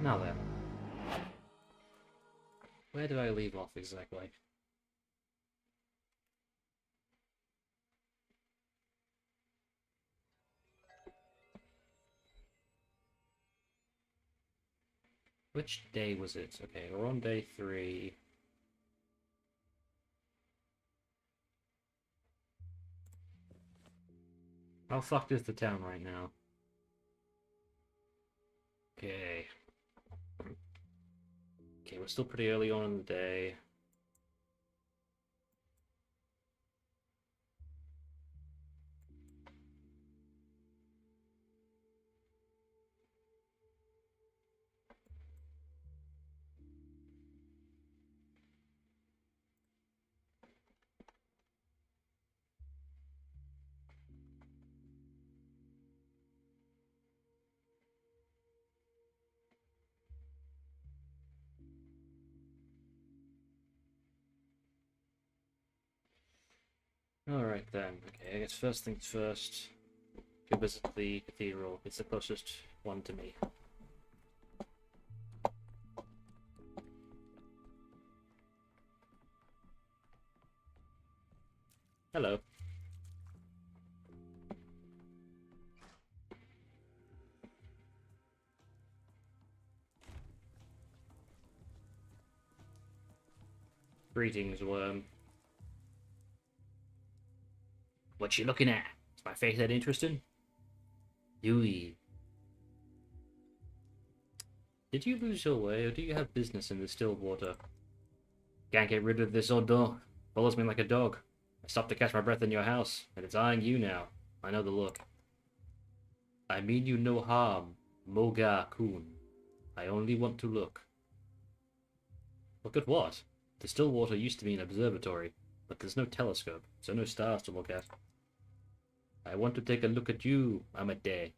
Now then. Where do I leave off exactly? Which day was it? Okay, we're on day 3. How fucked is the town right now? Okay. Okay, we're still pretty early on in the day. Alright then. Okay, I guess first things first. Go visit the cathedral. It's the closest one to me. Hello. Greetings, worm. What you looking at? Is my face that interesting? Dewey. Did you lose your way, or do you have business in the still water? Can't get rid of this old dog. Follows me like a dog. I stopped to catch my breath in your house, and it's eyeing you now. I know the look. I mean you no harm, Moga-kun. I only want to look. Look at what? The still water used to be an observatory, but there's no telescope, so no stars to look at. I want to take a look at you, Amate.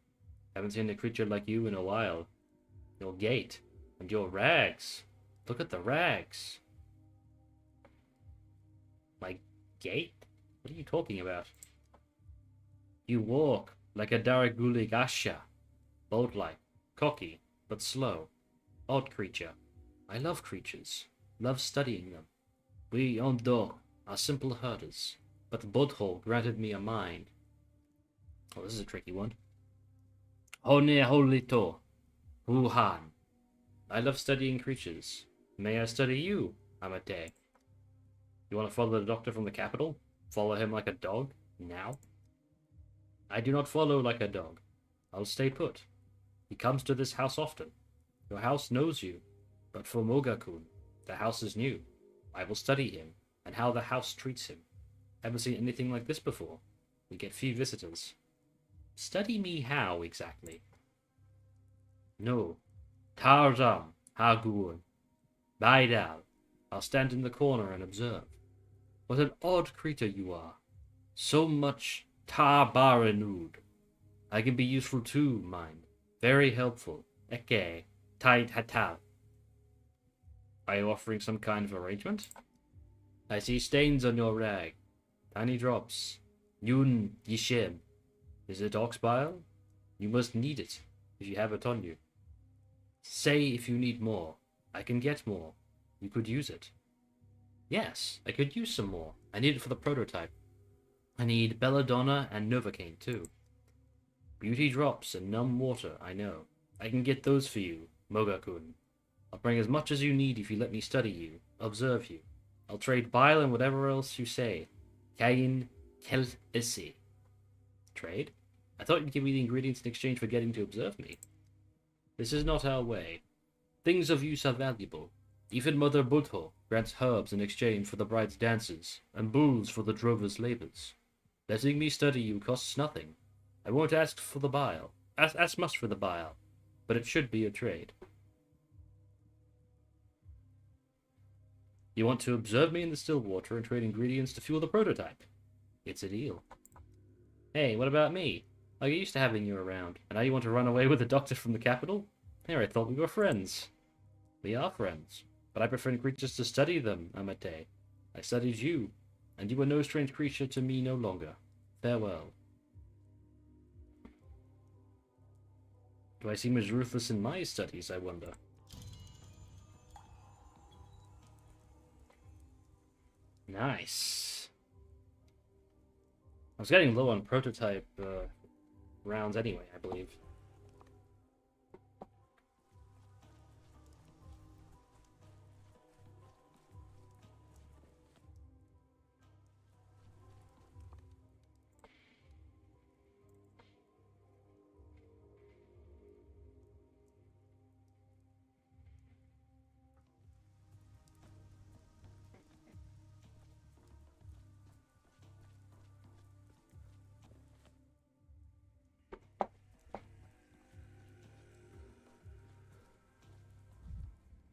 Haven't seen a creature like you in a while. Your gait, and your rags. Look at the rags. My gait? What are you talking about? You walk like a Daraguli Gasha. Bold-like, cocky, but slow. Odd creature. I love creatures. Love studying them. We Ondo are simple herders, but Bodho granted me a mind. Oh, this is a tricky one. Hone Holito. Wuhan. I love studying creatures. May I study you, Amate? You want to follow the doctor from the capital? Follow him like a dog? Now? I do not follow like a dog. I'll stay put. He comes to this house often. Your house knows you. But for Mogakun, the house is new. I will study him, and how the house treats him. Haven't seen anything like this before. We get few visitors. Study me how, exactly? No. Tarzam, Hagun. Baidal. I'll stand in the corner and observe. What an odd creature you are. So much Tabaranud. I can be useful too, mind. Very helpful. Eke. Tide Hatal. Are you offering some kind of arrangement? I see stains on your rag. Tiny drops. Yun Yishim. Is it ox bile? You must need it, if you have it on you. Say if you need more. I can get more. You could use it. Yes, I could use some more. I need it for the prototype. I need belladonna and novocaine too. Beauty drops and numb water, I know. I can get those for you, Mogakun. I'll bring as much as you need if you let me study you, observe you. I'll trade bile and whatever else you say. Kain kel isi. Trade? I thought you'd give me the ingredients in exchange for getting to observe me. This is not our way. Things of use are valuable. Even Mother Budho grants herbs in exchange for the bride's dances, and bulls for the drover's labors. Letting me study you costs nothing. I won't ask for the bile. Ask much for the bile, but it should be a trade. You want to observe me in the still water and trade ingredients to fuel the prototype? It's a deal. Hey, what about me? I get used to having you around, and now you want to run away with the doctor from the capital? Here, I thought we were friends. We are friends, but I prefer creatures to study them, Amate. I studied you, and you are no strange creature to me no longer. Farewell. Do I seem as ruthless in my studies, I wonder? Nice. I was getting low on prototype rounds anyway, I believe.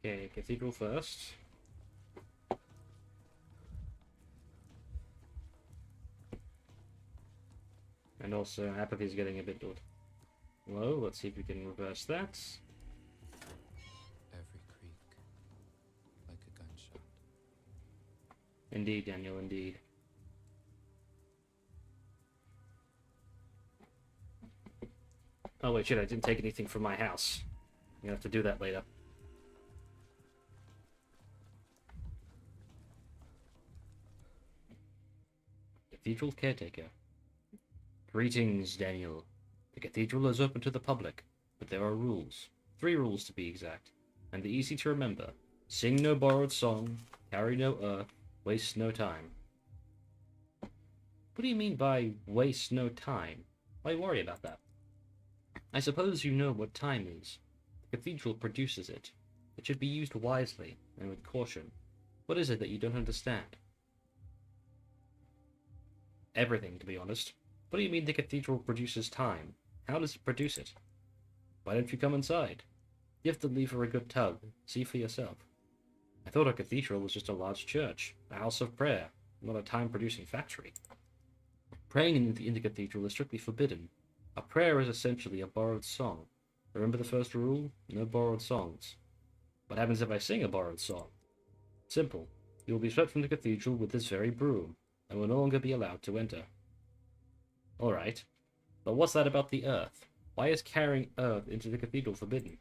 Okay, cathedral first. And also, apathy is getting a bit low. Let's see if we can reverse that. Every creak, like a gunshot. Indeed, Daniel, indeed. Oh wait, shit, I didn't take anything from my house. I'm gonna have to do that later. Cathedral caretaker. Greetings, Daniel. The cathedral is open to the public, but there are rules. 3 rules to be exact, and they're easy to remember. Sing no borrowed song, carry no earth, waste no time. What do you mean by waste no time? Why worry about that? I suppose you know what time is. The cathedral produces it. It should be used wisely and with caution. What is it that you don't understand? Everything, to be honest. What do you mean the cathedral produces time? How does it produce it? Why don't you come inside? You have to leave for a good tug. See for yourself. I thought a cathedral was just a large church, a house of prayer, not a time-producing factory. Praying in the cathedral is strictly forbidden. A prayer is essentially a borrowed song. Remember the first rule? No borrowed songs. What happens if I sing a borrowed song? Simple. You will be swept from the cathedral with this very broom, and will no longer be allowed to enter. Alright. But what's that about the earth? Why is carrying earth into the cathedral forbidden?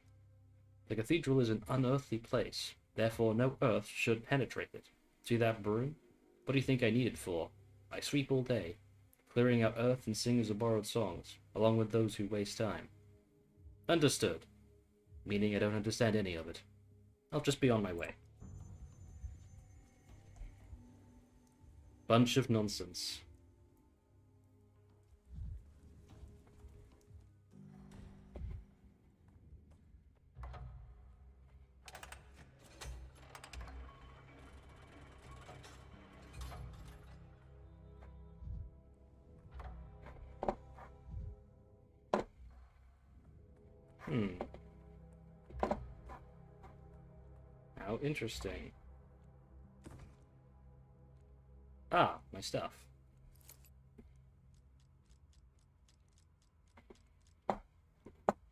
The cathedral is an unearthly place, therefore no earth should penetrate it. See that broom? What do you think I need it for? I sweep all day, clearing out earth and singers of borrowed songs, along with those who waste time. Understood. Meaning I don't understand any of it. I'll just be on my way. Bunch of nonsense. How interesting. Ah, my stuff.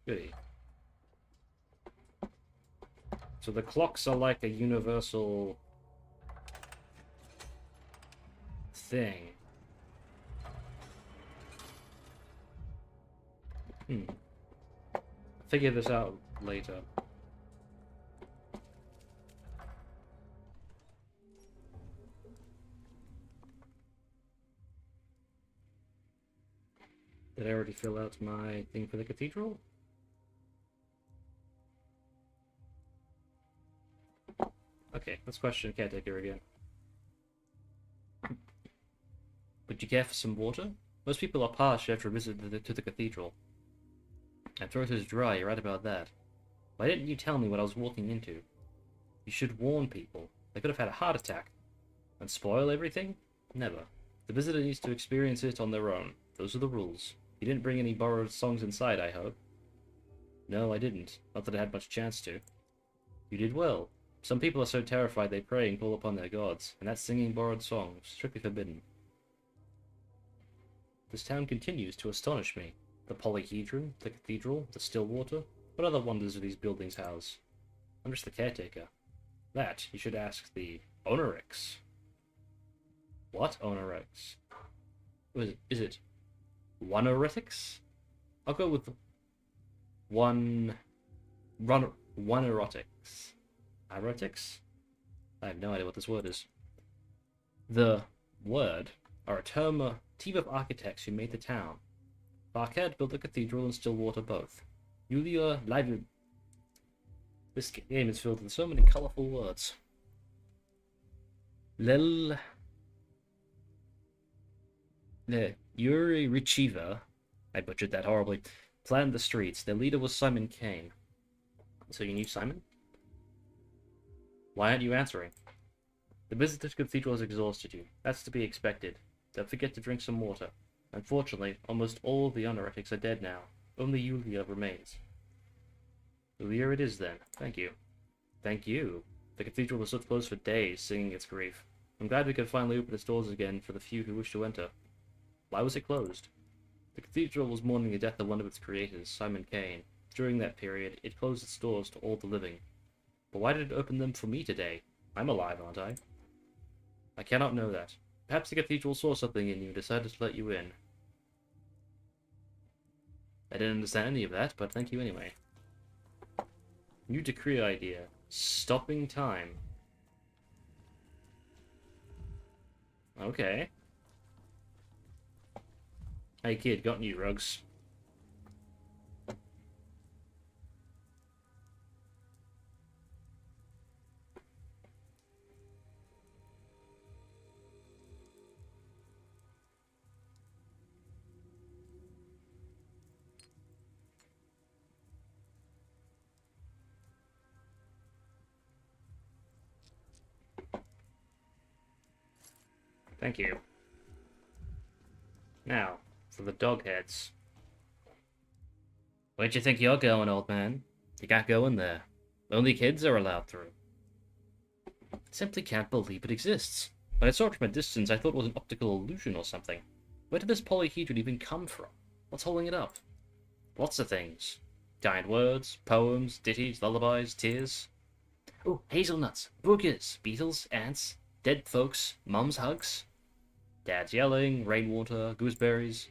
Goody. So the clocks are like a universal thing. Figure this out later. Did I already fill out my thing for the cathedral? Okay, let's question caretaker again. Would you care for some water? Most people are parched after a visit to the cathedral. My throat is dry, you're right about that. Why didn't you tell me what I was walking into? You should warn people. They could have had a heart attack. And spoil everything? Never. The visitor needs to experience it on their own. Those are the rules. You didn't bring any borrowed songs inside, I hope. No, I didn't. Not that I had much chance to. You did well. Some people are so terrified they pray and call upon their gods, and that's singing borrowed songs, strictly forbidden. This town continues to astonish me. The polyhedron, the cathedral, the still water. What other wonders do these buildings house? I'm just the caretaker. That you should ask the Onorix. What Onorix? Is it Onoretics? I'll go with one erotics. Erotics? I have no idea what this word is. The word are a team of architects who made the town. Barquette built the cathedral and Stillwater both. Julia Live. This game is filled with so many colorful words. Lel. Yuri Richiva, I butchered that horribly, planned the streets. Their leader was Simon Kane. So you knew Simon? Why aren't you answering? The visit to the cathedral has exhausted you. That's to be expected. Don't forget to drink some water. Unfortunately, almost all of the honoretics are dead now. Only Yulia remains. Yulia it is then. Thank you. Thank you. The cathedral was stood closed for days, singing its grief. I'm glad we could finally open its doors again for the few who wish to enter. Why was it closed? The cathedral was mourning the death of one of its creators, Simon Kane. During that period, it closed its doors to all the living. But why did it open them for me today? I'm alive, aren't I? I cannot know that. Perhaps the cathedral saw something in you and decided to let you in. I didn't understand any of that, but thank you anyway. New decree idea. Stopping time. Okay. Hey kid, got new rugs. Thank you. Now, for the dog heads. Where'd you think you're going, old man? You can't go in there. Only kids are allowed through. I simply can't believe it exists. When I saw it from a distance, I thought it was an optical illusion or something. Where did this polyhedron even come from? What's holding it up? Lots of things. Giant words, poems, ditties, lullabies, tears. Oh, hazelnuts, boogers, beetles, ants, dead folks, mum's hugs. Dad's yelling, rainwater, gooseberries.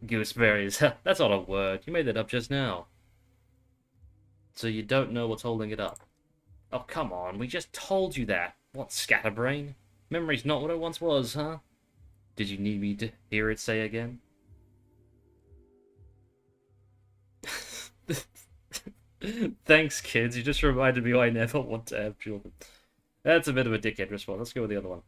Gooseberries, that's not a word. You made that up just now. So you don't know what's holding it up. Oh, come on, we just told you that. What, scatterbrain? Memory's not what it once was, huh? Did you need me to hear it say again? Thanks, kids. You just reminded me why I never want to have children. That's a bit of a dickhead response. Let's go with the other one.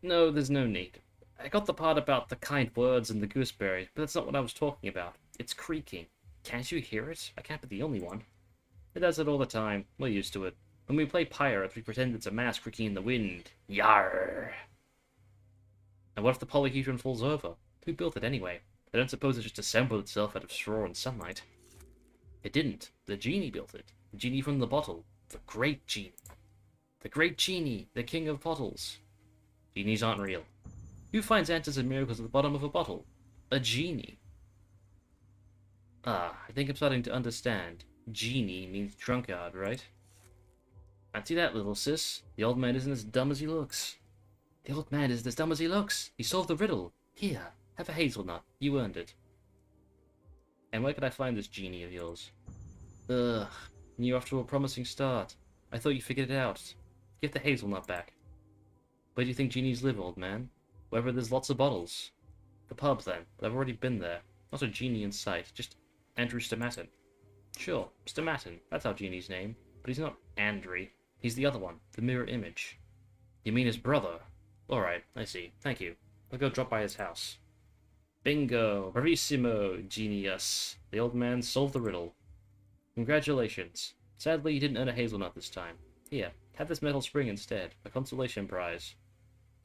No, there's no need. I got the part about the kind words and the gooseberries, but that's not what I was talking about. It's creaking. Can't you hear it? I can't be the only one. It does it all the time. We're used to it. When we play pirates, we pretend it's a mast creaking in the wind. Yarr! And what if the polyhedron falls over? Who built it anyway? I don't suppose it just assembled itself out of straw and sunlight. It didn't. The genie built it. The genie from the bottle. The great genie. The great genie, the king of bottles. Genies aren't real. Who finds answers and miracles at the bottom of a bottle? A genie. Ah, I think I'm starting to understand. Genie means drunkard, right? Fancy that, little sis. The old man isn't as dumb as he looks. The old man isn't as dumb as he looks. He solved the riddle. Here, have a hazelnut. You earned it. And where could I find this genie of yours? Ugh, and you're off to a promising start. I thought you figured it out. Give the hazelnut back. Where do you think genies live, old man? Wherever there's lots of bottles. The pub, then. But I've already been there. Not a genie in sight, just Andrew Stomatin. Sure, Stomatin. That's our genie's name. But he's not Andrew. He's the other one, the mirror image. You mean his brother? Alright, I see. Thank you. I'll go drop by his house. Bingo! Bravissimo, genius! The old man solved the riddle. Congratulations. Sadly, you didn't earn a hazelnut this time. Here, have this metal spring instead. A consolation prize.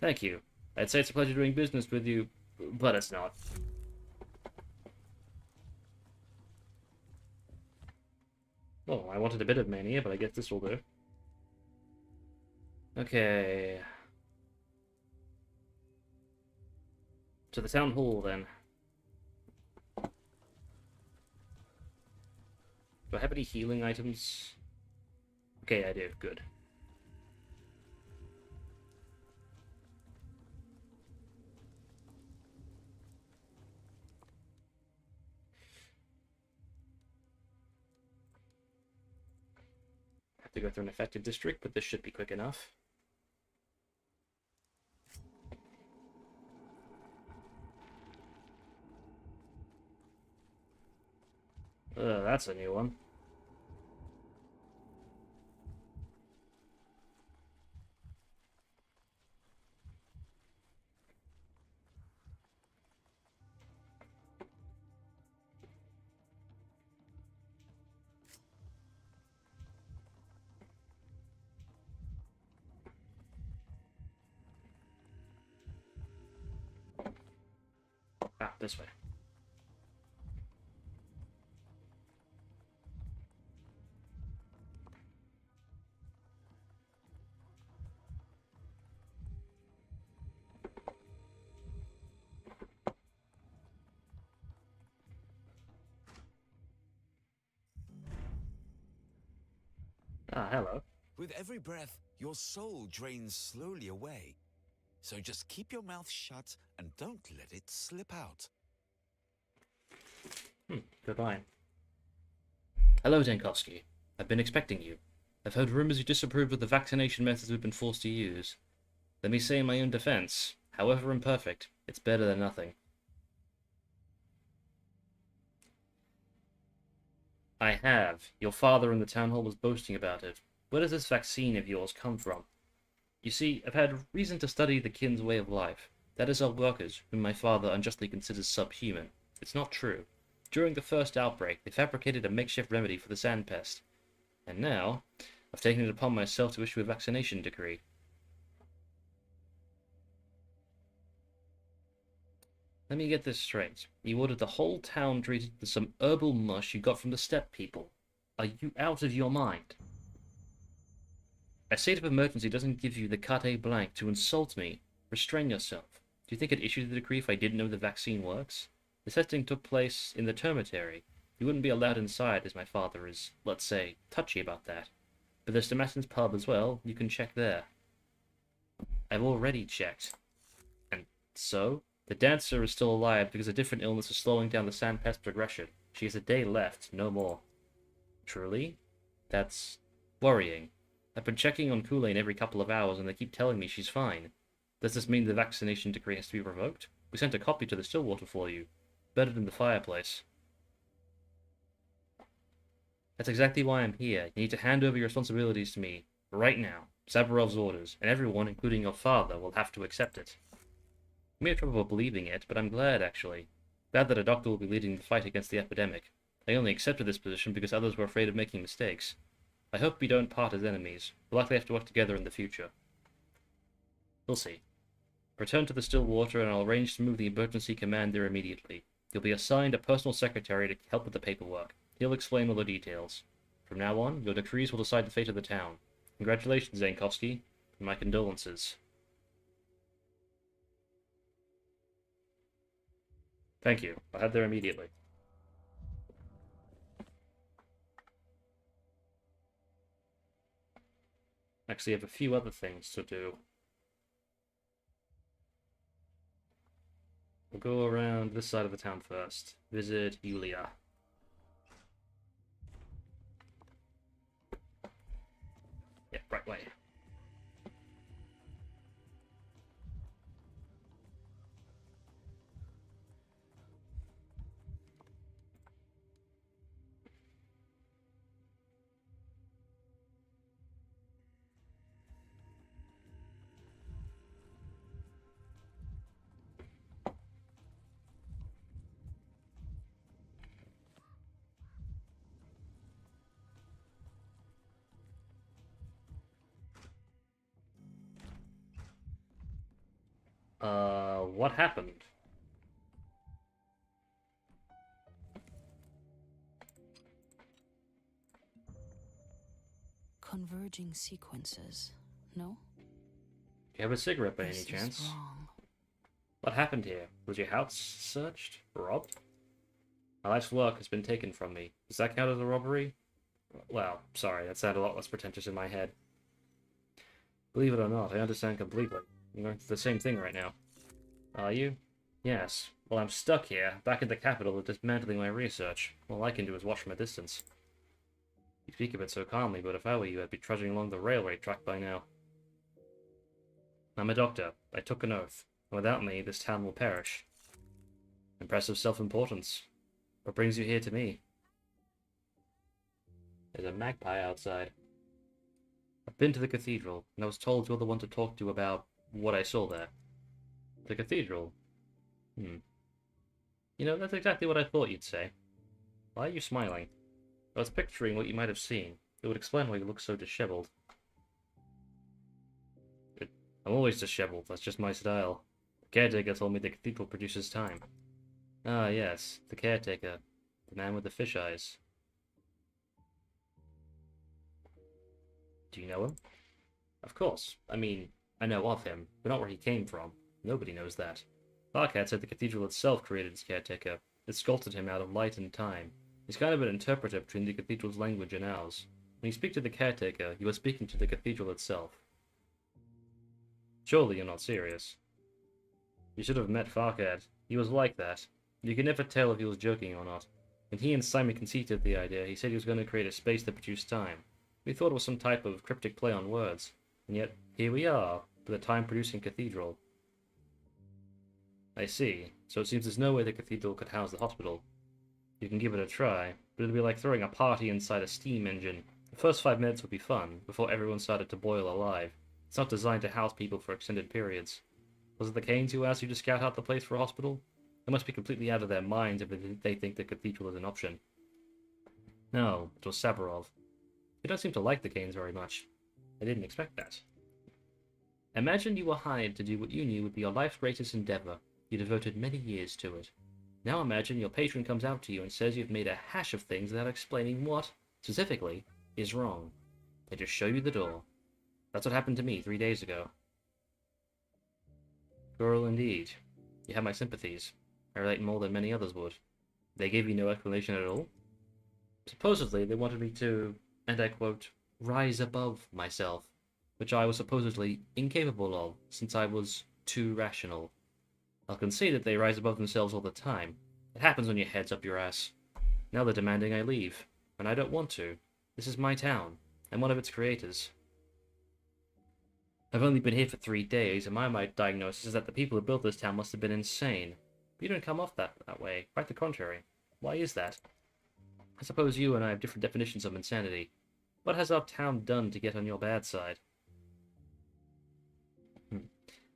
Thank you. I'd say it's a pleasure doing business with you, but it's not. Oh, I wanted a bit of mania, but I guess this will do. Okay. To the town hall, then. Do I have any healing items? Okay, I do. Good. To go through an affected district, but this should be quick enough. That's a new one. Ah, this way. Ah, hello. With every breath, your soul drains slowly away. So just keep your mouth shut and don't let it slip out. Goodbye. Hello, Dankowski. I've been expecting you. I've heard rumors you disapprove of the vaccination methods we've been forced to use. Let me say in my own defense, however imperfect, it's better than nothing. I have. Your father in the town hall was boasting about it. Where does this vaccine of yours come from? You see, I've had reason to study the kin's way of life. That is our workers, whom my father unjustly considers subhuman. It's not true. During the first outbreak, they fabricated a makeshift remedy for the sand pest. And now, I've taken it upon myself to issue a vaccination decree. Let me get this straight. You ordered the whole town treated with some herbal mush you got from the steppe people. Are you out of your mind? A state of emergency doesn't give you the carte blanche to insult me. Restrain yourself. Do you think I'd issue the decree if I didn't know the vaccine works? The testing took place in the termitary. You wouldn't be allowed inside, as my father is, let's say, touchy about that. But there's Damascen's pub as well. You can check there. I've already checked. And so? The dancer is still alive because a different illness is slowing down the sandpest progression. She has a day left, no more. Truly? That's worrying. I've been checking on Kool-Aid every couple of hours and they keep telling me she's fine. Does this mean the vaccination decree has to be revoked? We sent a copy to the Stillwater for you. Bedded in the fireplace. That's exactly why I'm here. You need to hand over your responsibilities to me. Right now. Sabarov's orders. And everyone, including your father, will have to accept it. You may have trouble believing it, but I'm glad, actually. Glad that a doctor will be leading the fight against the epidemic. I only accepted this position because others were afraid of making mistakes. I hope we don't part as enemies. We'll likely have to work together in the future. We'll see. Return to the Stillwater and I'll arrange to move the emergency command there immediately. You'll be assigned a personal secretary to help with the paperwork. He'll explain all the details. From now on, your decrees will decide the fate of the town. Congratulations, Zankowski, and my condolences. Thank you. I'll head there immediately. Actually, I have a few other things to do. We'll go around this side of the town first. Visit Yulia. Yeah, right way. What happened? Converging sequences, no? Do you have a cigarette by any This chance? is wrong. What happened here? Was your house searched? Robbed? My life's work has been taken from me. Does that count as a robbery? Well, sorry, that sounded a lot less pretentious in my head. Believe it or not, I understand completely. I'm going through the same thing right now. Are you? Yes. Well, I'm stuck here, back in the capital, dismantling my research. All I can do is watch from a distance. You speak of it so calmly, but if I were you, I'd be trudging along the railway track by now. I'm a doctor. I took an oath. And without me, this town will perish. Impressive self-importance. What brings you here to me? There's a magpie outside. I've been to the cathedral, and I was told you're the one to talk to about what I saw there. The cathedral? Hmm. You know, that's exactly what I thought you'd say. Why are you smiling? I was picturing what you might have seen. It would explain why you look so disheveled. I'm always disheveled, that's just my style. The caretaker told me the cathedral produces time. Ah, yes, the caretaker. The man with the fish eyes. Do you know him? Of course. I mean, I know of him, but not where he came from. Nobody knows that. Farcat said the cathedral itself created its caretaker. It sculpted him out of light and time. He's kind of an interpreter between the cathedral's language and ours. When you speak to the caretaker, you are speaking to the cathedral itself. Surely you're not serious. You should have met Farcad. He was like that. You could never tell if he was joking or not. When he and Simon conceived the idea, he said he was going to create a space that produced time. We thought it was some type of cryptic play on words. And yet, here we are, with a time-producing cathedral. I see. So it seems there's no way the cathedral could house the hospital. You can give it a try, but it'll be like throwing a party inside a steam engine. The first 5 minutes would be fun, before everyone started to boil alive. It's not designed to house people for extended periods. Was it the Canes who asked you to scout out the place for a hospital? They must be completely out of their minds if they think the cathedral is an option. No, it was Saburov. You don't seem to like the Canes very much. I didn't expect that. Imagine you were hired to do what you knew would be your life's greatest endeavor. You devoted many years to it. Now imagine your patron comes out to you and says you've made a hash of things without explaining what, specifically, is wrong. They just show you the door. That's what happened to me 3 days ago. Cruel indeed. You have my sympathies. I relate more than many others would. They gave you no explanation at all? Supposedly, they wanted me to, and I quote, rise above myself, which I was supposedly incapable of, since I was too rational. I'll concede that they rise above themselves all the time. It happens when your head's up your ass. Now they're demanding I leave, and I don't want to. This is my town. I'm one of its creators. I've only been here for 3 days, and my diagnosis is that the people who built this town must have been insane. But you don't come off that way. Quite the contrary. Why is that? I suppose you and I have different definitions of insanity. What has our town done to get on your bad side?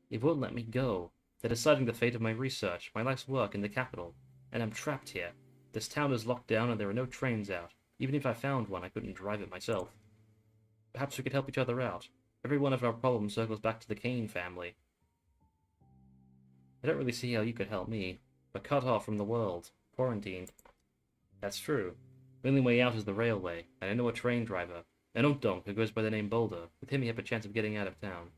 It won't let me go. They're deciding the fate of my research, my life's work in the capital. And I'm trapped here. This town is locked down and there are no trains out. Even if I found one, I couldn't drive it myself. Perhaps we could help each other out. Every one of our problems circles back to the Kane family. I don't really see how you could help me. We're cut off from the world. Quarantined. That's true. The only way out is the railway, and I know a train driver. An Unkdonk who goes by the name Boulder. With him you have a chance of getting out of town.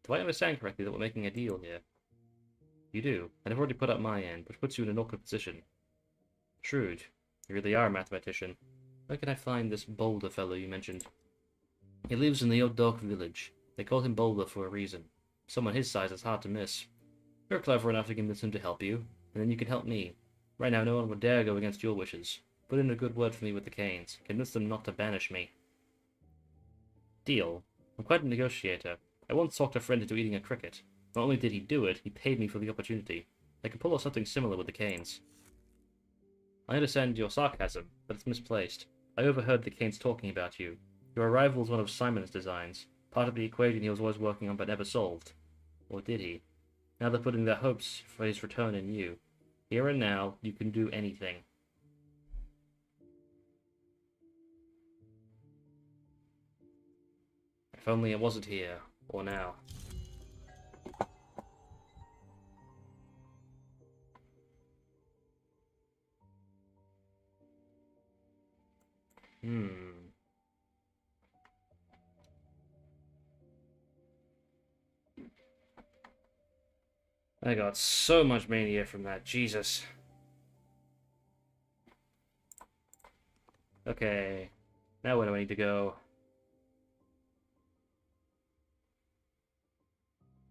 Do I understand correctly that we're making a deal here? You do, and I've already put up my end, which puts you in an awkward position. Shrewd. You really are a mathematician. Where can I find this Boulder fellow you mentioned? He lives in the Unkdonk village. They call him Boulder for a reason. Someone his size is hard to miss. You're clever enough to convince him to help you, and then you can help me. Right now no one would dare go against your wishes. Put in a good word for me with the Canes. Convince them not to banish me. Deal. I'm quite a negotiator. I once talked a friend into eating a cricket. Not only did he do it, he paid me for the opportunity. I could pull off something similar with the Canes. I understand your sarcasm, but it's misplaced. I overheard the Canes talking about you. Your arrival was one of Simon's designs, part of the equation he was always working on but never solved. Or did he? Now they're putting their hopes for his return in you. Here and now, you can do anything. If only it wasn't here, or now. I got so much mania from that, Jesus. Okay, now where do I need to go?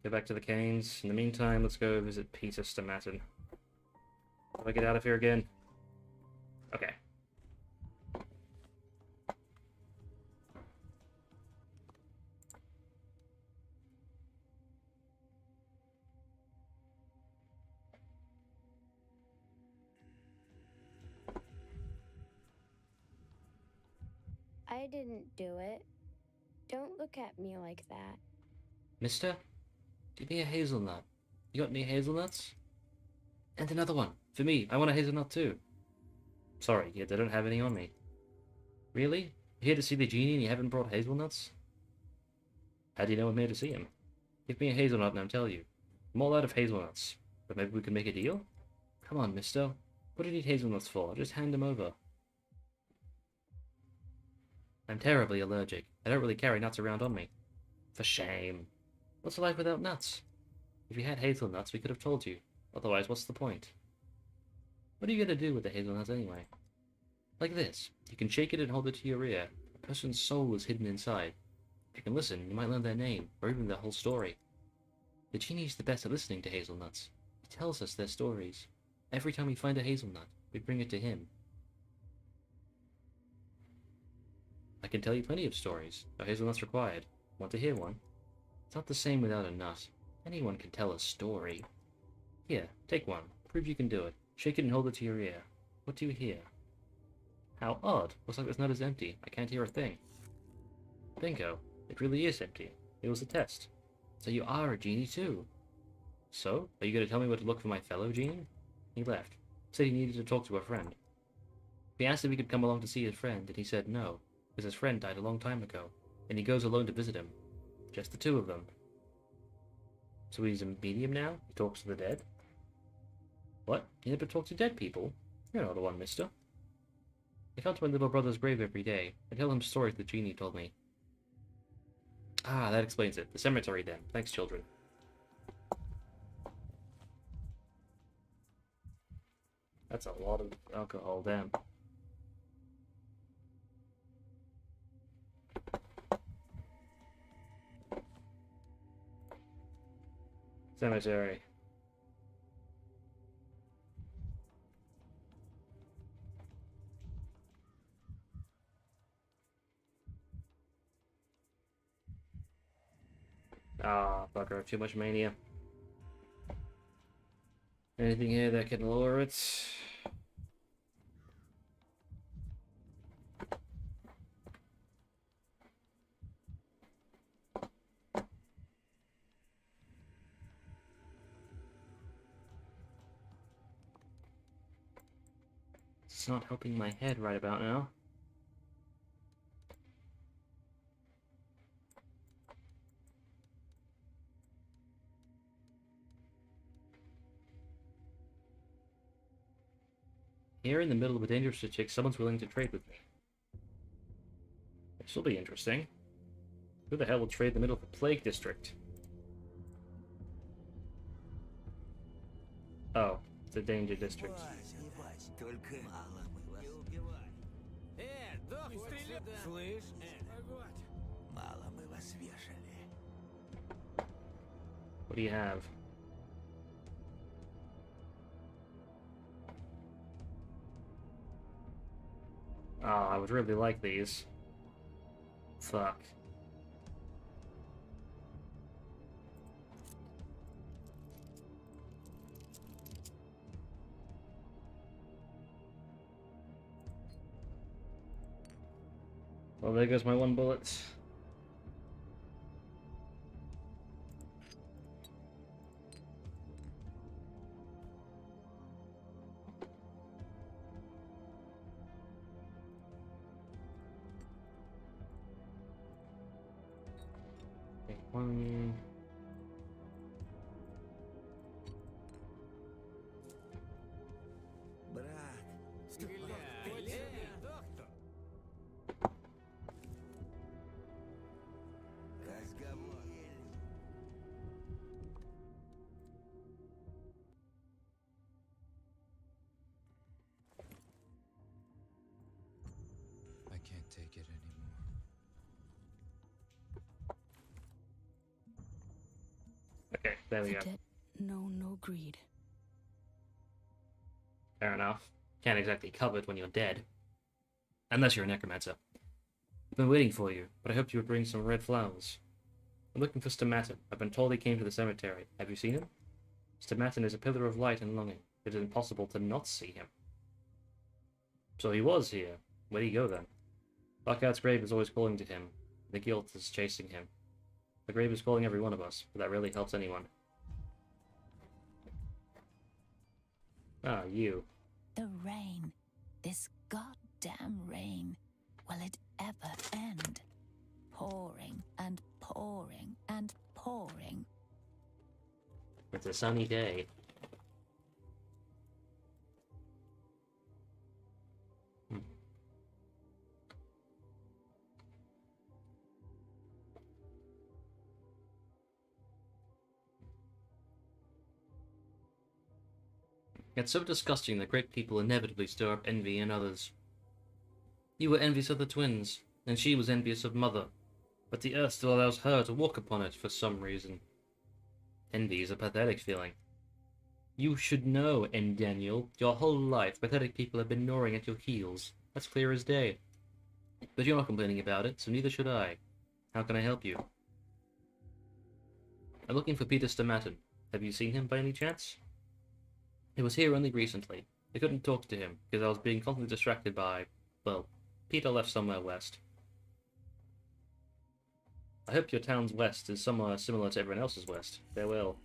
Go back to the Canes. In the meantime, let's go visit Peter Stomatin. How do I get out of here again? Okay. I didn't do it. Don't look at me like that. Mister, give me a hazelnut. You got any hazelnuts? And another one. For me. I want a hazelnut too. Sorry, kid, I don't have any on me. Really? You're here to see the genie and you haven't brought hazelnuts? How do you know I'm here to see him? Give me a hazelnut and I'll tell you. I'm all out of hazelnuts. But maybe we can make a deal? Come on, mister. What do you need hazelnuts for? Just hand them over. I'm terribly allergic. I don't really carry nuts around on me. For shame. What's life without nuts? If you had hazelnuts, we could have told you. Otherwise, what's the point? What are you going to do with the hazelnuts anyway? Like this. You can shake it and hold it to your ear. A person's soul is hidden inside. If you can listen, you might learn their name, or even their whole story. The genie's the best at listening to hazelnuts. He tells us their stories. Every time we find a hazelnut, we bring it to him. I can tell you plenty of stories. No hazelnuts required. Want to hear one? It's not the same without a nut. Anyone can tell a story. Here, take one. Prove you can do it. Shake it and hold it to your ear. What do you hear? How odd. Looks like this nut is empty. I can't hear a thing. Bingo. It really is empty. It was a test. So you are a genie too. So, are you going to tell me where to look for my fellow genie? He left. Said he needed to talk to a friend. We asked if he could come along to see his friend, and he said no, because his friend died a long time ago, and he goes alone to visit him. Just the two of them. So he's a medium now? He talks to the dead? What? You never talk to dead people? You're not the one, mister. I come to my little brother's grave every day. I tell him stories the genie told me. Ah, that explains it. The cemetery then. Thanks, children. That's a lot of alcohol, damn. Cemetery. Ah, fucker, too much mania. Anything here that can lower it? It's not helping my head right about now. Here in the middle of a dangerous situation, someone's willing to trade with me. This will be interesting. Who the hell will trade in the middle of the plague district? Oh, it's a danger district. What do you have? Oh, I would really like these. Fuck. Well, there goes my one bullet. Okay, one. I can't take it anymore. Okay, there we The go. dead know no greed. Fair enough. Can't exactly covet when you're dead. Unless you're a necromancer. I've been waiting for you, but I hoped you would bring some red flowers. I'm looking for Stomatin. I've been told he came to the cemetery. Have you seen him? Stomatin is a pillar of light and longing. It is impossible to not see him. So he was here. Where'd he go then? Lockout's grave is always calling to him. The guilt is chasing him. The grave is calling every one of us, but that rarely helps anyone. Ah, you. The rain. This goddamn rain. Will it ever end? Pouring and pouring and pouring. It's a sunny day. It's so disgusting that great people inevitably stir up envy in others. You were envious of the twins, and she was envious of Mother, but the earth still allows her to walk upon it for some reason. Envy is a pathetic feeling. You should know, N. Daniel, your whole life pathetic people have been gnawing at your heels. That's clear as day. But you're not complaining about it, so neither should I. How can I help you? I'm looking for Peter Stomatin. Have you seen him by any chance? He was here only recently. I couldn't talk to him, because I was being constantly distracted by, well, Peter left somewhere west. I hope your town's west is somewhere similar to everyone else's west. Farewell.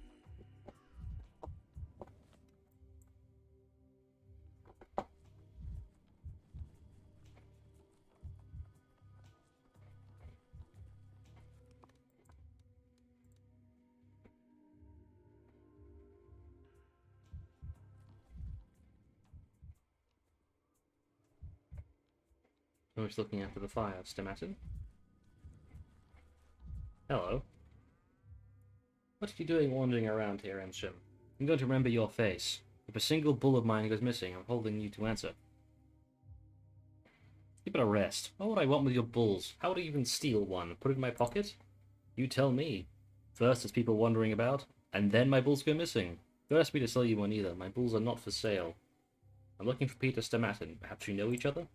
I was looking after the fire, Stomatin. Hello. What are you doing wandering around here, Ensham? I'm going to remember your face. If a single bull of mine goes missing, I'm holding you to answer. You better rest. What would I want with your bulls? How would I even steal one? Put it in my pocket? You tell me. First, there's people wandering about, and then my bulls go missing. Don't ask me to sell you one either. My bulls are not for sale. I'm looking for Peter Stomatin. Perhaps you know each other?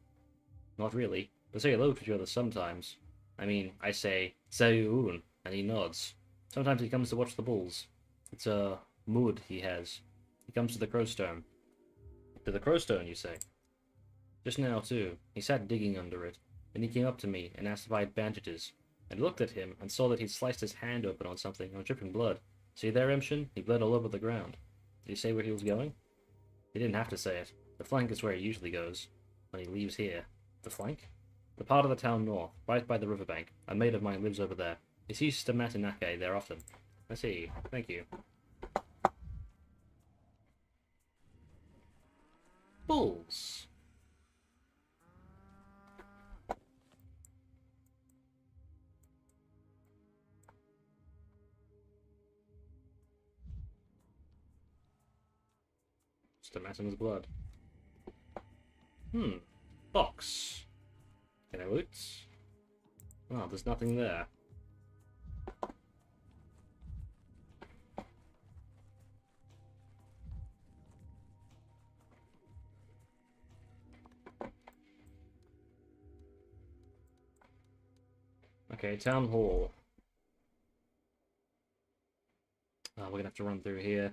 Not really, but say hello to each other sometimes. I mean, I say, Sayun, and he nods. Sometimes he comes to watch the bulls. It's a mood he has. He comes to the Crowstone. To the Crowstone, you say? Just now, too. He sat digging under it. Then he came up to me and asked if I had bandages. I looked at him and saw that he'd sliced his hand open on something and was dripping blood. See there, Emshin? He bled all over the ground. Did he say where he was going? He didn't have to say it. The flank is where he usually goes. When he leaves here. The flank? The part of the town north, right by the riverbank. A mate of mine lives over there. He sees Stomatinake there often. I see. Thank you. Bulls. Stomatin's blood. Box. Can I loot? Oh, there's nothing there. Okay, Town Hall. We're gonna have to run through here.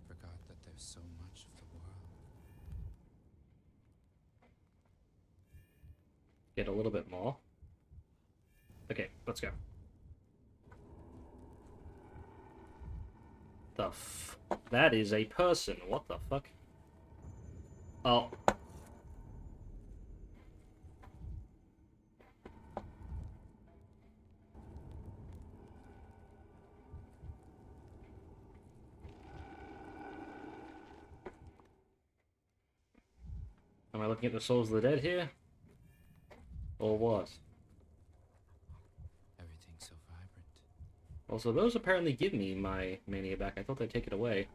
Forgot that there's so much of the world. Get a little bit more. Okay, let's go. That is a person. What the fuck? Oh. Am I looking at the souls of the dead here? Or what? Everything's so vibrant. Also, those apparently give me my mania back. I thought they'd take it away.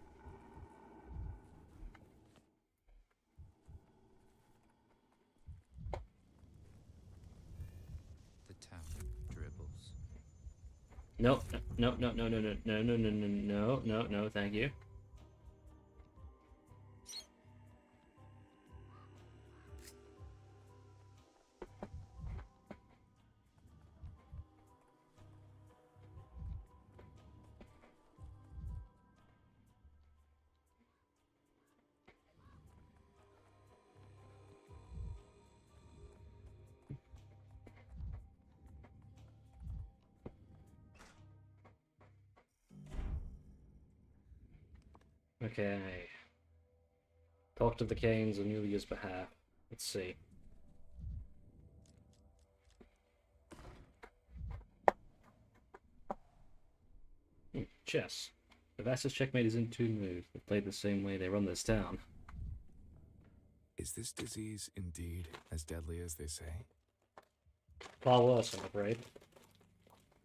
The town dribbles. No, no, no, no, no, no, no, no, no, no, no, no, no, thank you. Okay. Talk to the Canes on Yulia's behalf. Let's see. Chess. The fastest checkmate is in 2 moves. They play the same way they run this town. Is this disease indeed as deadly as they say? Far worse, I'm afraid.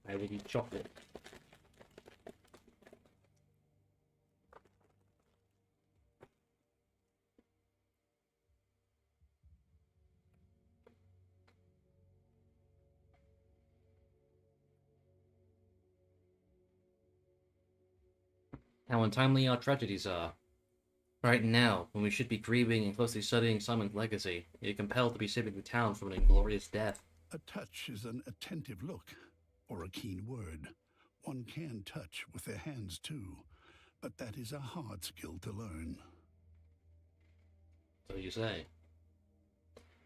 I would eat chocolate. How untimely our tragedies are. Right now, when we should be grieving and closely studying Simon's legacy, we are compelled to be saving the town from an inglorious death. A touch is an attentive look, or a keen word. One can touch with their hands too, but that is a hard skill to learn. So you say.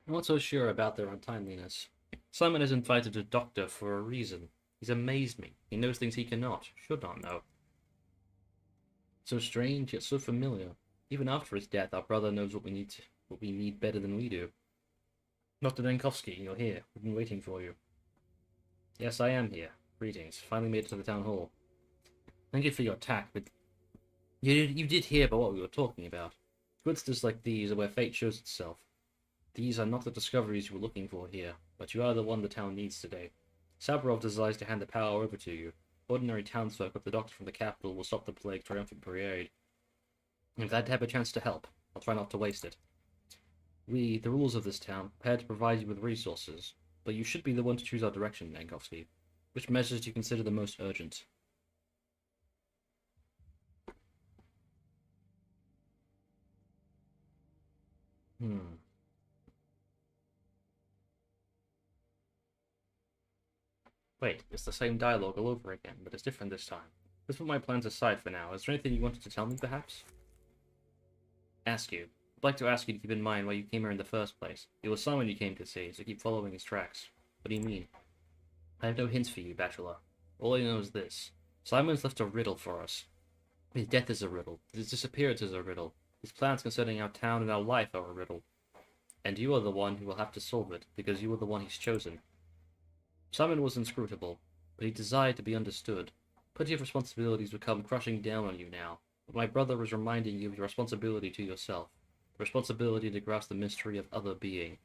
I'm not so sure about their untimeliness. Simon has invited a doctor for a reason. He's amazed me. He knows things he cannot, should not know. So strange, yet so familiar. Even after his death, our brother knows what we need better than we do. Dr. Denkovsky, you're here. We've been waiting for you. Yes, I am here. Greetings. Finally made it to the town hall. Thank you for your attack, but you did hear about what we were talking about. Coincidences like these are where fate shows itself. These are not the discoveries you were looking for here, but you are the one the town needs today. Saburov desires to hand the power over to you. Ordinary townsfolk with the doctor from the capital will stop the plague's triumphant parade. I'm glad to have a chance to help. I'll try not to waste it. We, the rulers of this town, prepare to provide you with resources, but you should be the one to choose our direction, Denkovsky. Which measures do you consider the most urgent? Wait, it's the same dialogue all over again, but it's different this time. Let's put my plans aside for now. Is there anything you wanted to tell me, perhaps? Ask you. I'd like to ask you to keep in mind why you came here in the first place. It was Simon you came to see, so keep following his tracks. What do you mean? I have no hints for you, Bachelor. All I know is this. Simon's left a riddle for us. His death is a riddle. His disappearance is a riddle. His plans concerning our town and our life are a riddle. And you are the one who will have to solve it, because you are the one he's chosen. Simon was inscrutable, but he desired to be understood. Plenty of responsibilities would come crushing down on you now, but my brother was reminding you of your responsibility to yourself, the responsibility to grasp the mystery of other being.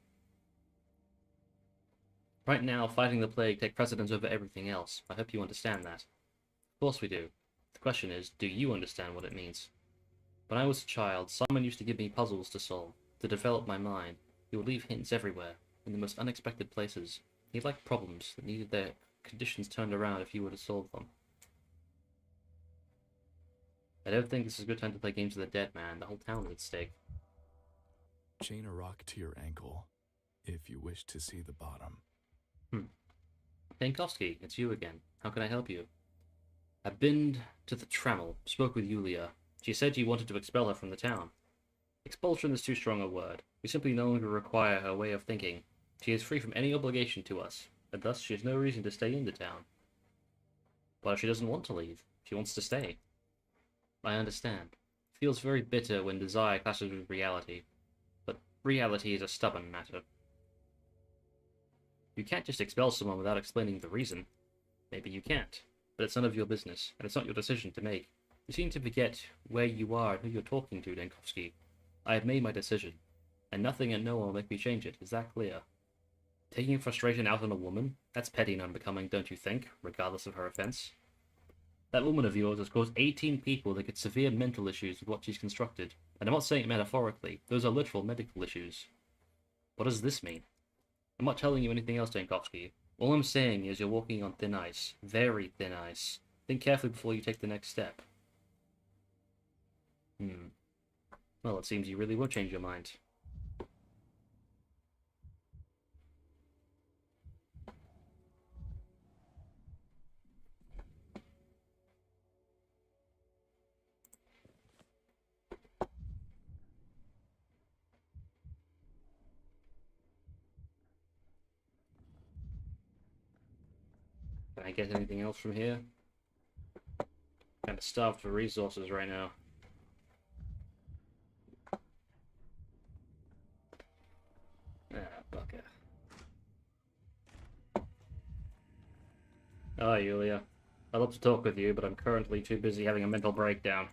Right now, fighting the plague takes precedence over everything else. I hope you understand that. Of course we do. The question is, do you understand what it means? When I was a child, Simon used to give me puzzles to solve, to develop my mind. He would leave hints everywhere, in the most unexpected places. He liked problems that needed their conditions turned around if you were to solve them. I don't think this is a good time to play games with the dead man. The whole town is at stake. Chain a rock to your ankle, if you wish to see the bottom. Denkovsky, it's you again. How can I help you? I've been to the Trammel, spoke with Yulia. She said you wanted to expel her from the town. Expulsion is too strong a word. We simply no longer require her way of thinking. She is free from any obligation to us, and thus she has no reason to stay in the town. But if she doesn't want to leave, she wants to stay. I understand. It feels very bitter when desire clashes with reality, but reality is a stubborn matter. You can't just expel someone without explaining the reason. Maybe you can't, but it's none of your business, and it's not your decision to make. You seem to forget where you are and who you're talking to, Denkovsky. I have made my decision, and nothing and no one will make me change it. Is that clear? Taking frustration out on a woman? That's petty and unbecoming, don't you think, regardless of her offense? That woman of yours has caused 18 people to get severe mental issues with what she's constructed. And I'm not saying it metaphorically. Those are literal medical issues. What does this mean? I'm not telling you anything else, Denkovsky. All I'm saying is you're walking on thin ice. Very thin ice. Think carefully before you take the next step. Well, it seems you really will change your mind. Can I get anything else from here? Kind of starved for resources right now. Bugger. Ah, Yulia. I'd love to talk with you, but I'm currently too busy having a mental breakdown.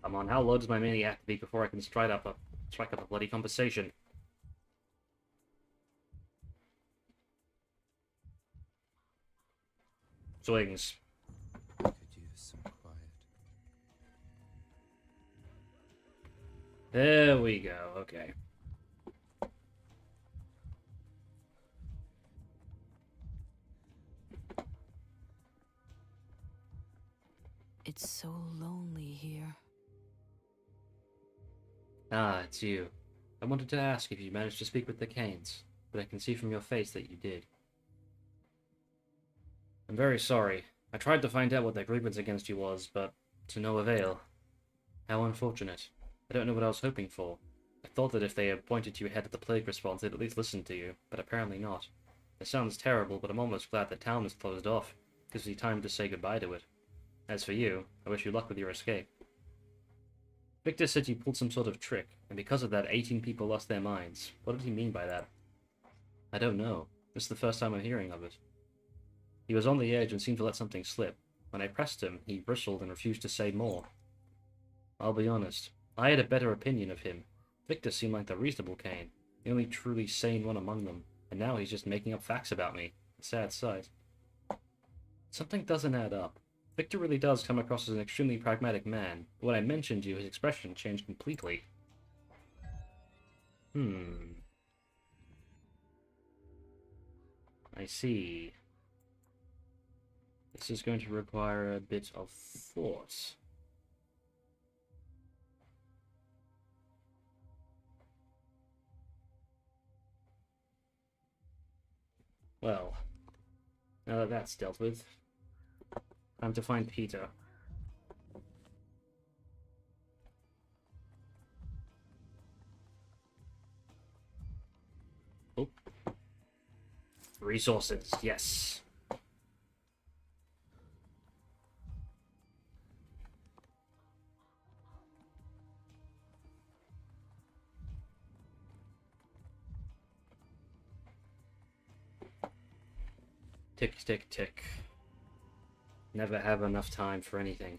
Come on, how low does my mini have to be before I can strike up a bloody conversation? Swings. Could use some quiet. There we go, okay. It's so lonely here. Ah, it's you. I wanted to ask if you managed to speak with the Canes, but I can see from your face that you did. I'm very sorry. I tried to find out what their grievance against you was, but to no avail. How unfortunate. I don't know what I was hoping for. I thought that if they appointed you head of the plague response, they'd at least listen to you, but apparently not. It sounds terrible, but I'm almost glad the town is closed off. Gives you time to say goodbye to it. As for you, I wish you luck with your escape. Victor said you pulled some sort of trick, and because of that, 18 people lost their minds. What did he mean by that? I don't know. This is the first time I'm hearing of it. He was on the edge and seemed to let something slip. When I pressed him, he bristled and refused to say more. I'll be honest. I had a better opinion of him. Victor seemed like the reasonable Kane, the only truly sane one among them, and now he's just making up facts about me. A sad sight. Something doesn't add up. Victor really does come across as an extremely pragmatic man, but when I mentioned you, his expression changed completely. I see. This is going to require a bit of thought. Well, now that that's dealt with, time to find Peter. Oh. Resources, yes. Tick, tick, tick. Never have enough time for anything.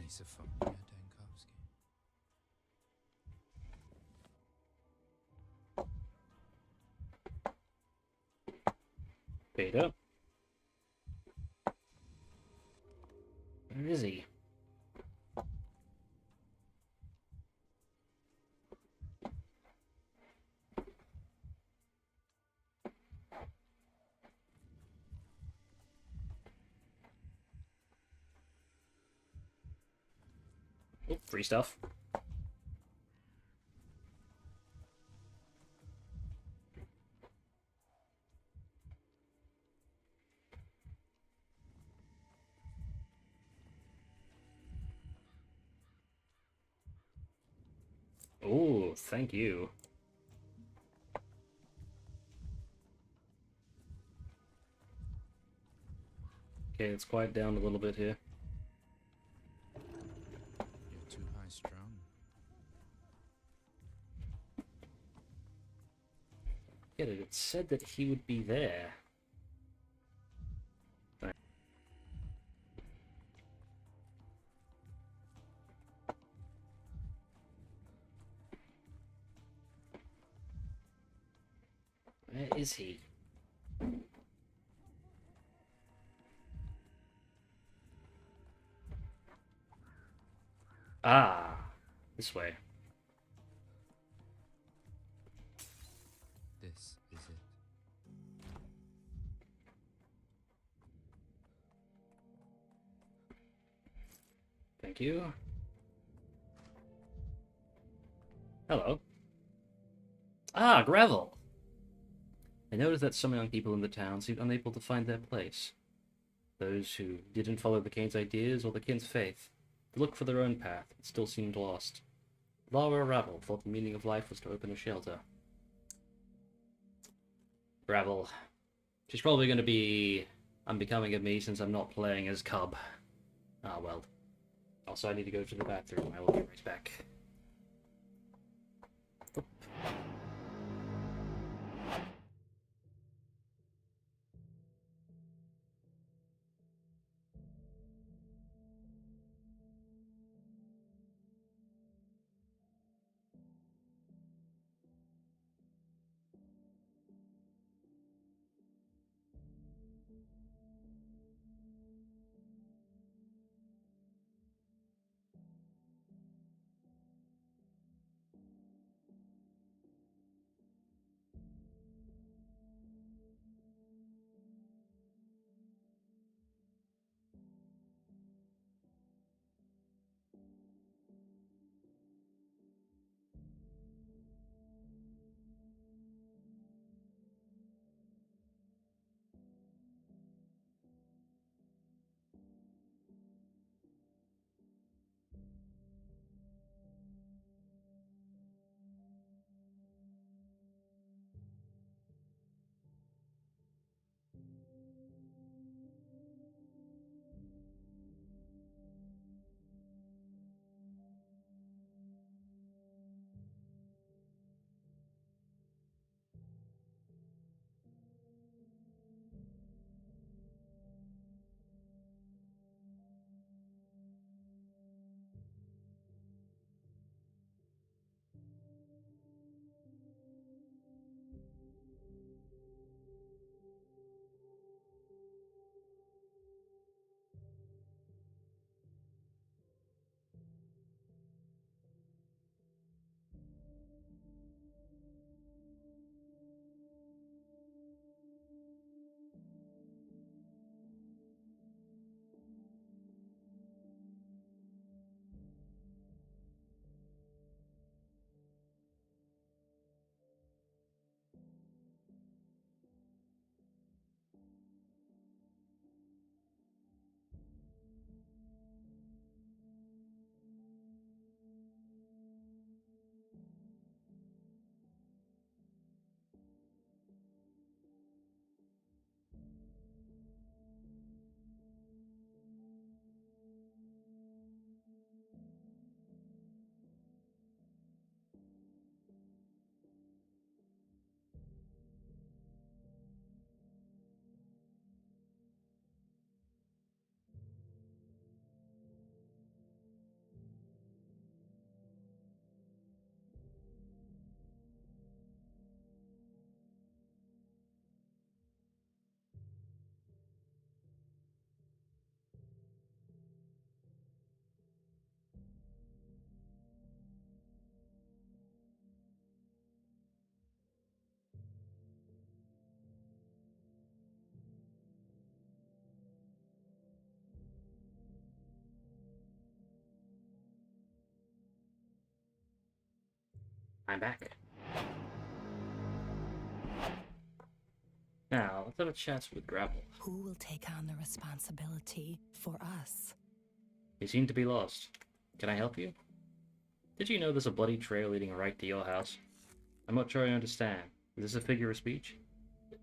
Misophonia, Dankovsky. Peter? Where is he? Oh, free stuff. Oh, thank you. Okay, let's quiet down a little bit here. You're too high strung. Get it, it said that he would be there. Where is he? Ah, this way. This is it. Thank you. Hello. Ah, gravel. I noticed that some young people in the town seemed unable to find their place. Those who didn't follow the King's ideas or the King's faith, to look for their own path, but still seemed lost. Lara Rabble thought the meaning of life was to open a shelter. Rabble. She's probably going to be unbecoming of me since I'm not playing as Cub. Ah, well. Also, I need to go to the bathroom. I will be right back. I'm back. Now, let's have a chat with Gravel. Who will take on the responsibility for us? You seem to be lost. Can I help you? Did you know there's a bloody trail leading right to your house? I'm not sure I understand. Is this a figure of speech?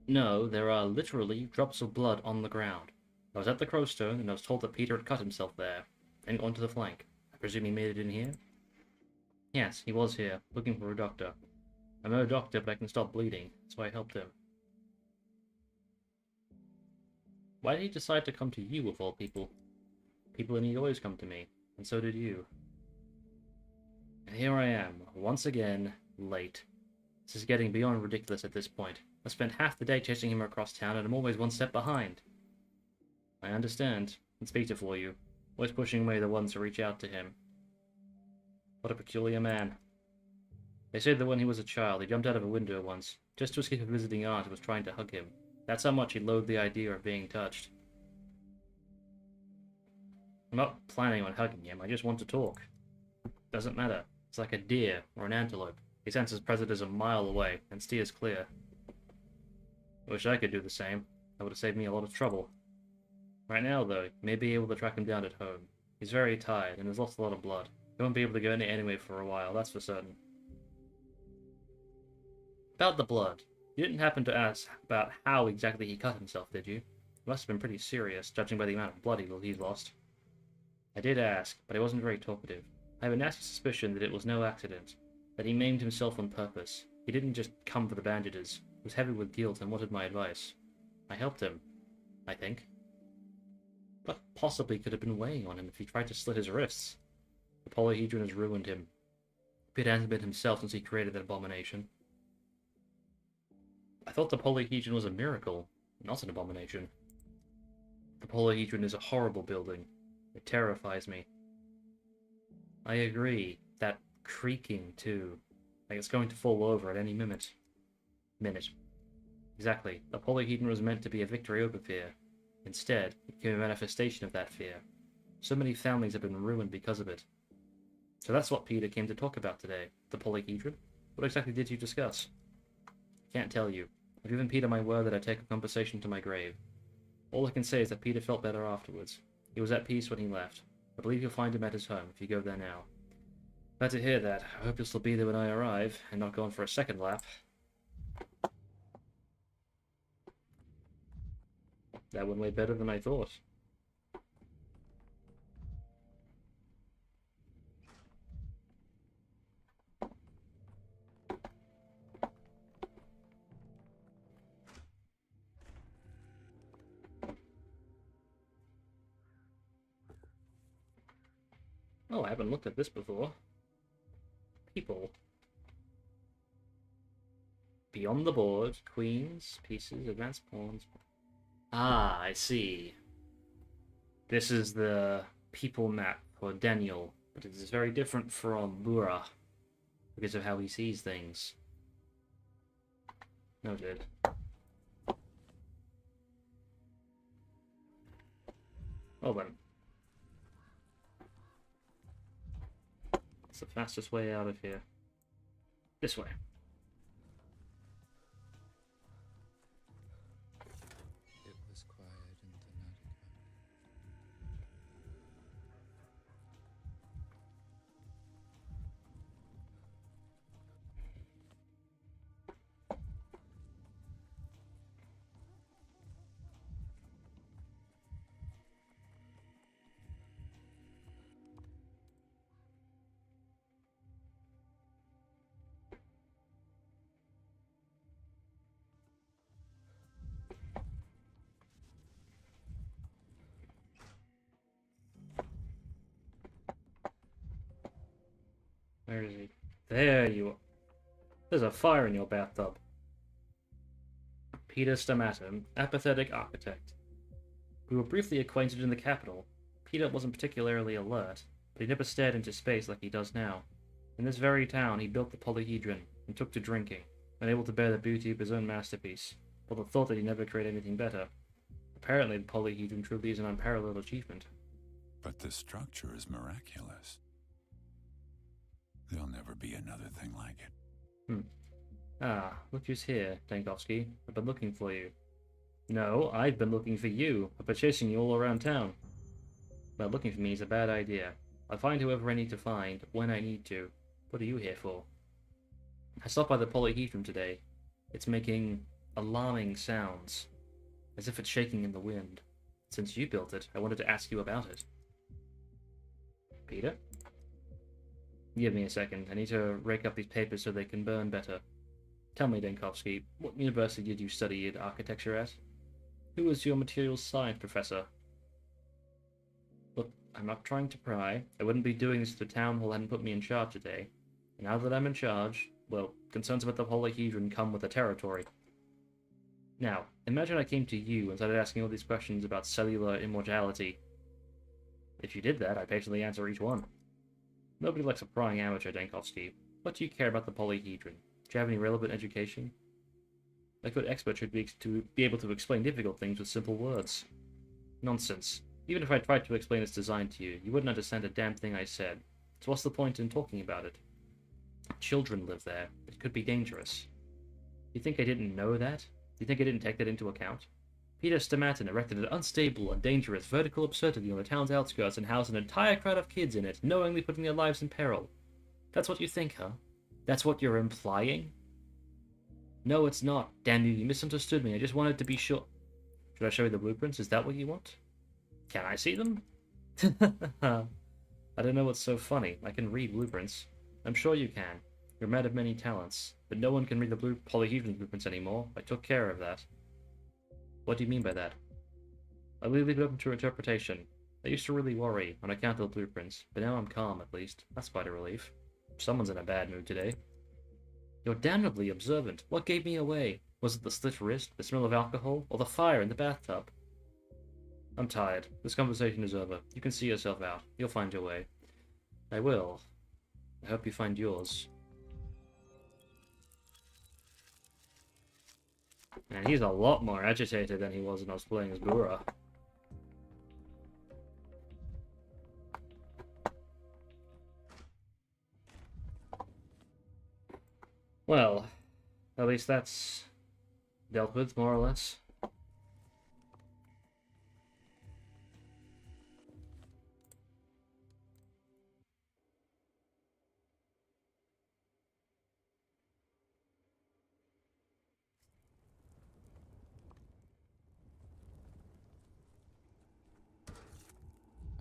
No, there are literally drops of blood on the ground. I was at the Crowstone, and I was told that Peter had cut himself there, then gone to the flank. I presume he made it in here? Yes, he was here, looking for a doctor. I'm no doctor, but I can stop bleeding, so I helped him. Why did he decide to come to you, of all people? People in need always come to me, and so did you. And here I am, once again, late. This is getting beyond ridiculous at this point. I spent half the day chasing him across town, and I'm always one step behind. I understand, and speak it for you, always pushing away the ones who reach out to him. What a peculiar man. They say that when he was a child, he jumped out of a window once, just to escape a visiting aunt who was trying to hug him. That's how much he loathed the idea of being touched. I'm not planning on hugging him, I just want to talk. Doesn't matter. It's like a deer or an antelope. He senses predators a mile away and steers clear. I wish I could do the same. That would have saved me a lot of trouble. Right now, though, you may be able to track him down at home. He's very tired, and has lost a lot of blood. He won't be able to go anyway for a while, that's for certain. About the blood. You didn't happen to ask about how exactly he cut himself, did you? It must have been pretty serious, judging by the amount of blood he's lost. I did ask, but I wasn't very talkative. I have a nasty suspicion that it was no accident, that he maimed himself on purpose. He didn't just come for the bandages. He was heavy with guilt and wanted my advice. I helped him, I think. What possibly could have been weighing on him if he tried to slit his wrists? The polyhedron has ruined him. Peter hasn't been himself since he created that abomination. I thought the polyhedron was a miracle, not an abomination. The polyhedron is a horrible building. It terrifies me. I agree. That creaking, too. Like it's going to fall over at any minute. Exactly. The polyhedron was meant to be a victory over fear. Instead, it became a manifestation of that fear. So many families have been ruined because of it. So that's what Peter came to talk about today. The polyhedron. What exactly did you discuss? I can't tell you. I've given Peter my word that I'd take a conversation to my grave. All I can say is that Peter felt better afterwards. He was at peace when he left. I believe you'll find him at his home if you go there now. Glad to hear that. I hope you'll still be there when I arrive, and not going for a second lap. That went way better than I thought. Oh, I haven't looked at this before. People. Beyond the board, queens, pieces, advanced pawns. Ah, I see. This is the people map for Daniel, but it is very different from Bura because of how he sees things. Noted. Oh then. It's the fastest way out of here. This way. It was quiet in the night. Where is he? There you are. There's a fire in your bathtub. Peter Stamatum, apathetic architect. We were briefly acquainted in the capital. Peter wasn't particularly alert, but he never stared into space like he does now. In this very town, he built the polyhedron and took to drinking, unable to bear the beauty of his own masterpiece, but the thought that he'd never create anything better. Apparently, the polyhedron truly is an unparalleled achievement. But the structure is miraculous. There'll never be another thing like it. Ah, look who's here, Dankovsky. I've been looking for you. No, I've been looking for you. I've been chasing you all around town. But looking for me is a bad idea. I'll find whoever I need to find, when I need to. What are you here for? I stopped by the polyhedron today. It's making alarming sounds, as if it's shaking in the wind. Since you built it, I wanted to ask you about it. Peter? Give me a second. I need to rake up these papers so they can burn better. Tell me, Dankovsky, what university did you study architecture at? Who was your materials science professor? Look, I'm not trying to pry. I wouldn't be doing this if the town hall hadn't put me in charge today. And now that I'm in charge, well, concerns about the polyhedron come with the territory. Now, imagine I came to you and started asking all these questions about cellular immortality. If you did that, I'd patiently answer each one. Nobody likes a prying amateur, Dankovsky. What do you care about the polyhedron? Do you have any relevant education? A good expert should be able to explain difficult things with simple words. Nonsense. Even if I tried to explain its design to you, you wouldn't understand a damn thing I said. So what's the point in talking about it? Children live there. It could be dangerous. You think I didn't know that? You think I didn't take that into account? Peter Stamatin erected an unstable and dangerous vertical absurdity on the town's outskirts and housed an entire crowd of kids in it, knowingly putting their lives in peril. That's what you think, huh? That's what you're implying? No, it's not. Damn you, you misunderstood me. I just wanted to be sure. Should I show you the blueprints? Is that what you want? Can I see them? I don't know what's so funny. I can read blueprints. I'm sure you can. You're a man of many talents. But no one can read the polyhedron blueprints anymore. I took care of that. What do you mean by that? I leave it open to interpretation. I used to really worry on account of the blueprints, but now I'm calm at least. That's quite a relief. Someone's in a bad mood today. You're damnably observant. What gave me away? Was it the slit wrist, the smell of alcohol, or the fire in the bathtub? I'm tired. This conversation is over. You can see yourself out. You'll find your way. I will. I hope you find yours. And he's a lot more agitated than he was when I was playing as Bura. Well, at least that's dealt with, more or less.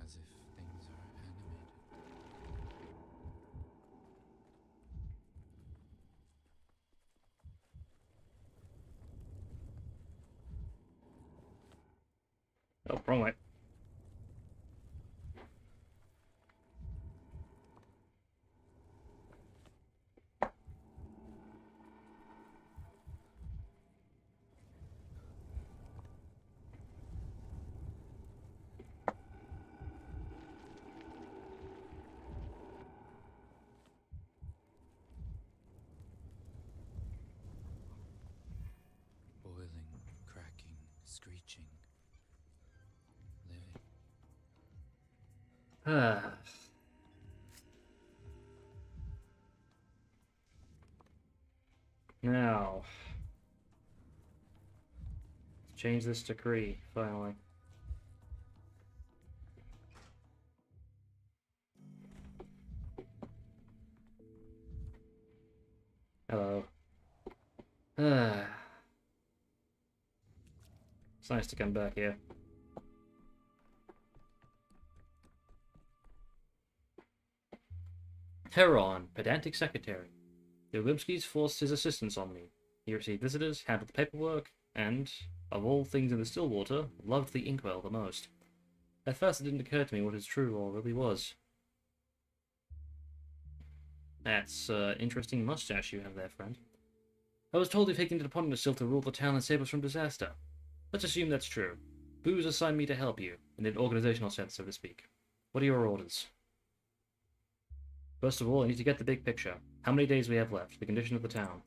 As if things are animated. Oh, wrong way. Boiling, cracking, screeching. Living. Ah. Now, let's change this decree, finally. Hello. Ah. It's nice to come back here. Heron, pedantic secretary. The Olimskis forced his assistance on me. He received visitors, handled the paperwork, and, of all things in the Stillwater, loved the inkwell the most. At first it didn't occur to me what his true role really was. That's interesting mustache you have there, friend. I was told you've taken it upon yourself to rule the town and save us from disaster. Let's assume that's true. Booze assigned me to help you, in an organizational sense, so to speak. What are your orders? First of all, I need to get the big picture. How many days we have left, the condition of the town.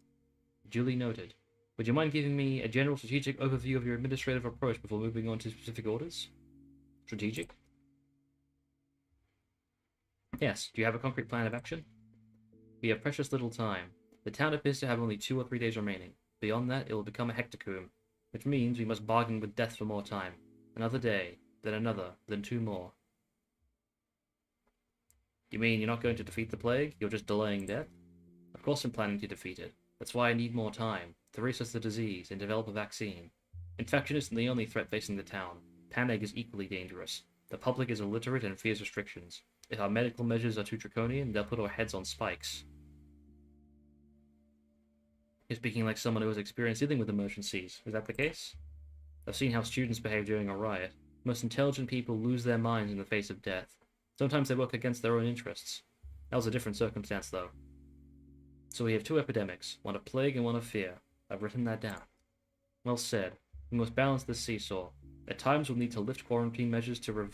Duly noted. Would you mind giving me a general strategic overview of your administrative approach before moving on to specific orders? Strategic? Yes. Do you have a concrete plan of action? We have precious little time. The town appears to have only 2 or 3 days remaining. Beyond that, it will become a hectocomb, which means we must bargain with death for more time. Another day, then another, then 2 more. You mean you're not going to defeat the plague? You're just delaying death? Of course I'm planning to defeat it. That's why I need more time, to research the disease and develop a vaccine. Infection isn't the only threat facing the town. Panic is equally dangerous. The public is illiterate and fears restrictions. If our medical measures are too draconian, they'll put our heads on spikes. You're speaking like someone who has experience dealing with emergencies. Is that the case? I've seen how students behave during a riot. Most intelligent people lose their minds in the face of death. Sometimes they work against their own interests. That was a different circumstance, though. So we have 2 epidemics, one of plague and one of fear. I've written that down. Well said. We must balance this seesaw. At times we'll need to lift quarantine measures to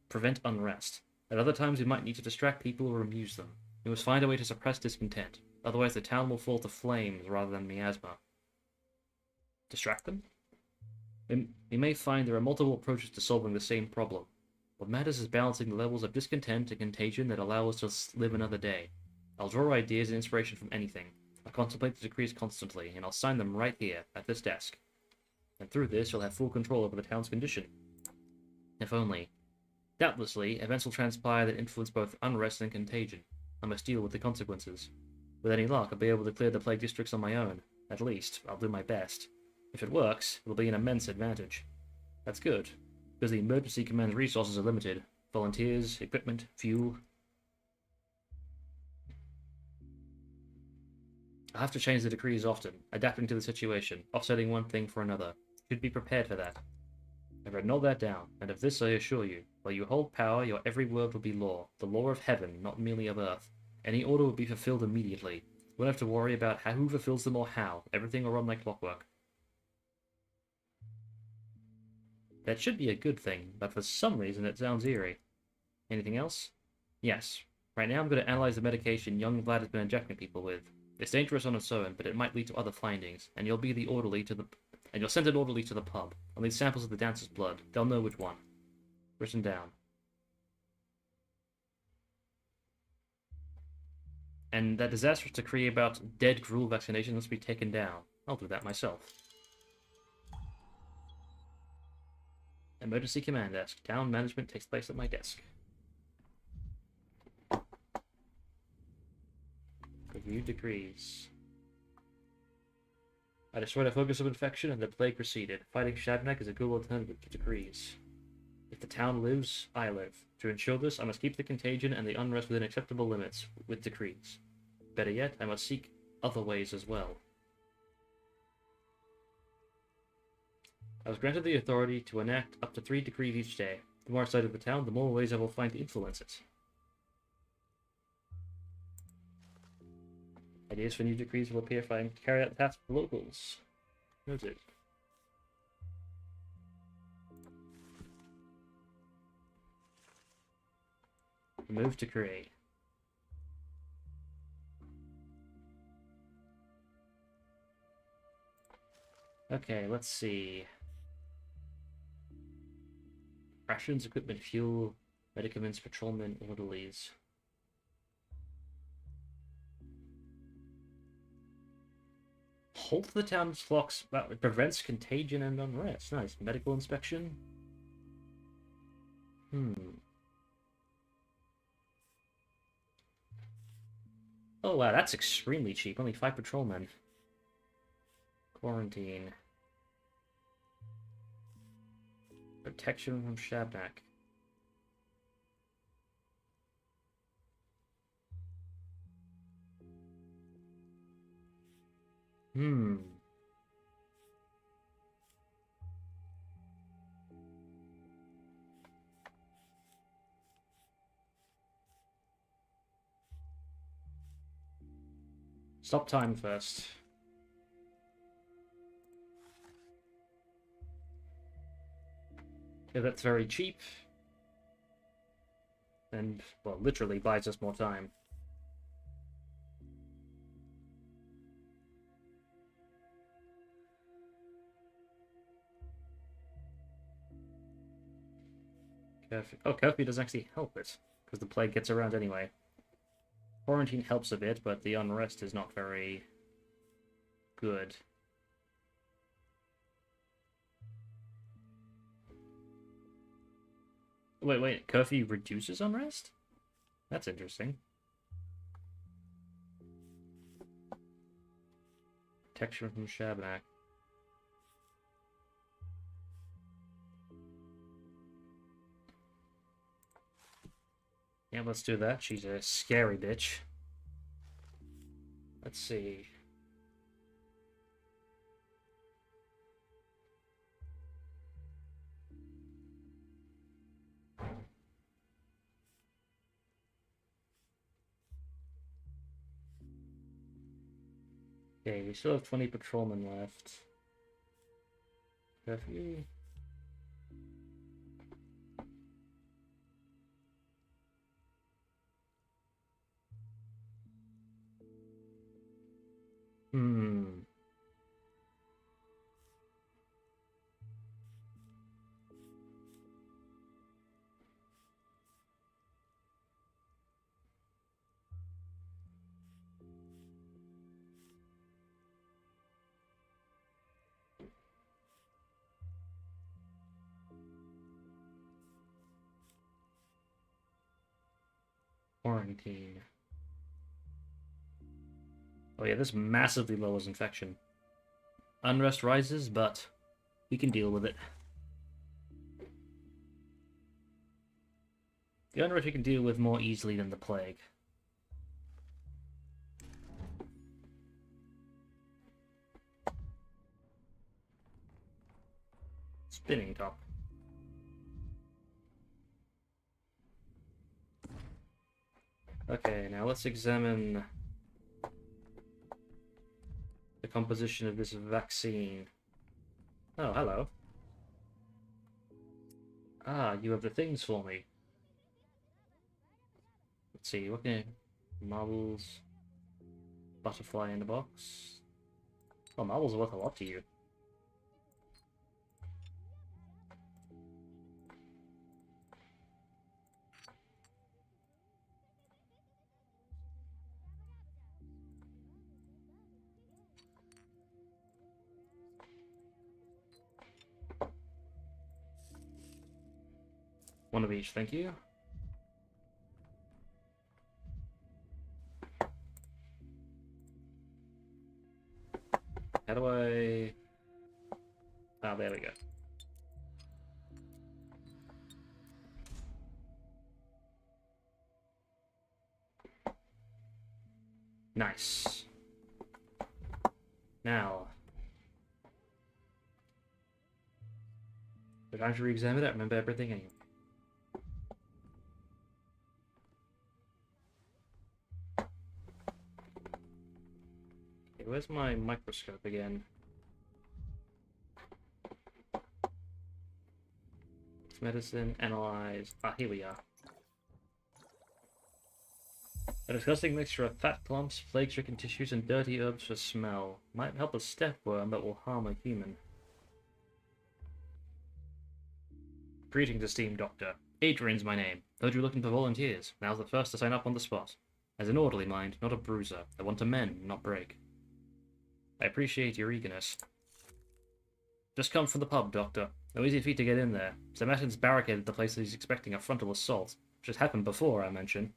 prevent unrest. At other times we might need to distract people or amuse them. We must find a way to suppress discontent. Otherwise the town will fall to flames rather than miasma. Distract them? We may find there are multiple approaches to solving the same problem. What matters is balancing the levels of discontent and contagion that allow us to live another day. I'll draw ideas and inspiration from anything. I contemplate the decrees constantly, and I'll sign them right here, at this desk. and through this you'll have full control over the town's condition. If only. Doubtlessly, events will transpire that influence both unrest and contagion. I must deal with the consequences. With any luck, I'll be able to clear the plague districts on my own. At least, I'll do my best. If it works, it'll be an immense advantage. That's good, because the emergency command's resources are limited. Volunteers, equipment, fuel. I'll have to change the decrees often, adapting to the situation, offsetting one thing for another. Should be prepared for that. I've written all that down, and of this I assure you, while you hold power, your every word will be law, the law of heaven, not merely of earth. Any order will be fulfilled immediately. You won't have to worry about who fulfills them or how. Everything will run like clockwork. That should be a good thing, but for some reason it sounds eerie. Anything else? Yes. Right now I'm going to analyze the medication young Vlad has been injecting people with. It's dangerous on its own, but it might lead to other findings, and you'll send an orderly to the pub. I'll need samples of the dancer's blood. They'll know which one. Written down. And that disastrous decree about dead gruel vaccination must be taken down. I'll do that myself. Emergency command desk. Town management takes place at my desk. Review decrees. I destroyed a focus of infection and the plague receded. Fighting Shabnak is a good alternative to decrees. If the town lives, I live. To ensure this, I must keep the contagion and the unrest within acceptable limits with decrees. Better yet, I must seek other ways as well. I was granted the authority to enact up to 3 decrees each day. The more I study the town, the more ways I will find to influence it. Ideas for new decrees will appear if I carry out the task for the locals. Noted. Move to create. Okay, let's see. Rations, equipment, fuel, medicaments, patrolmen, orderlies. Halt the town's clocks. Well, it prevents contagion and unrest. Nice. Medical inspection. Oh wow, that's extremely cheap. Only 5 patrolmen. Quarantine. Protection from Shabnak. Stop time first. Yeah, that's very cheap. And, well, literally buys us more time. Curfew. Oh, curfew doesn't actually help it, because the plague gets around anyway. Quarantine helps a bit, but the unrest is not very good. Wait, curfew reduces unrest? That's interesting. Protection from Shabnak. Yeah, let's do that. She's a scary bitch. Let's see. Okay, we still have 20 patrolmen left. Curfew. Quarantine. Oh yeah, this massively lowers infection. Unrest rises, but we can deal with it. The unrest we can deal with more easily than the plague. Spinning top. Okay, now let's examine the composition of this vaccine. Oh, hello. Ah, you have the things for me. Let's see, what can marbles, butterfly in the box. Oh, marbles are worth a lot to you. One of each, thank you. How do I... Ah, there we go. Nice. Now... We're going to re-examine it, remember everything anyway. Okay, where's my microscope again? Medicine, analyze. Ah, here we are. A disgusting mixture of fat clumps, plague-stricken tissues, and dirty herbs for smell. Might help a stepworm, but will harm a human. Greetings, esteemed doctor. Adrian's my name. Heard you looking for volunteers. Now's the first to sign up on the spot. As an orderly, mind, not a bruiser. I want to mend, not break. I appreciate your eagerness. Just come from the pub, Doctor. No easy feat to get in there. Sir Martin's barricaded the place that he's expecting a frontal assault, which has happened before, I mention.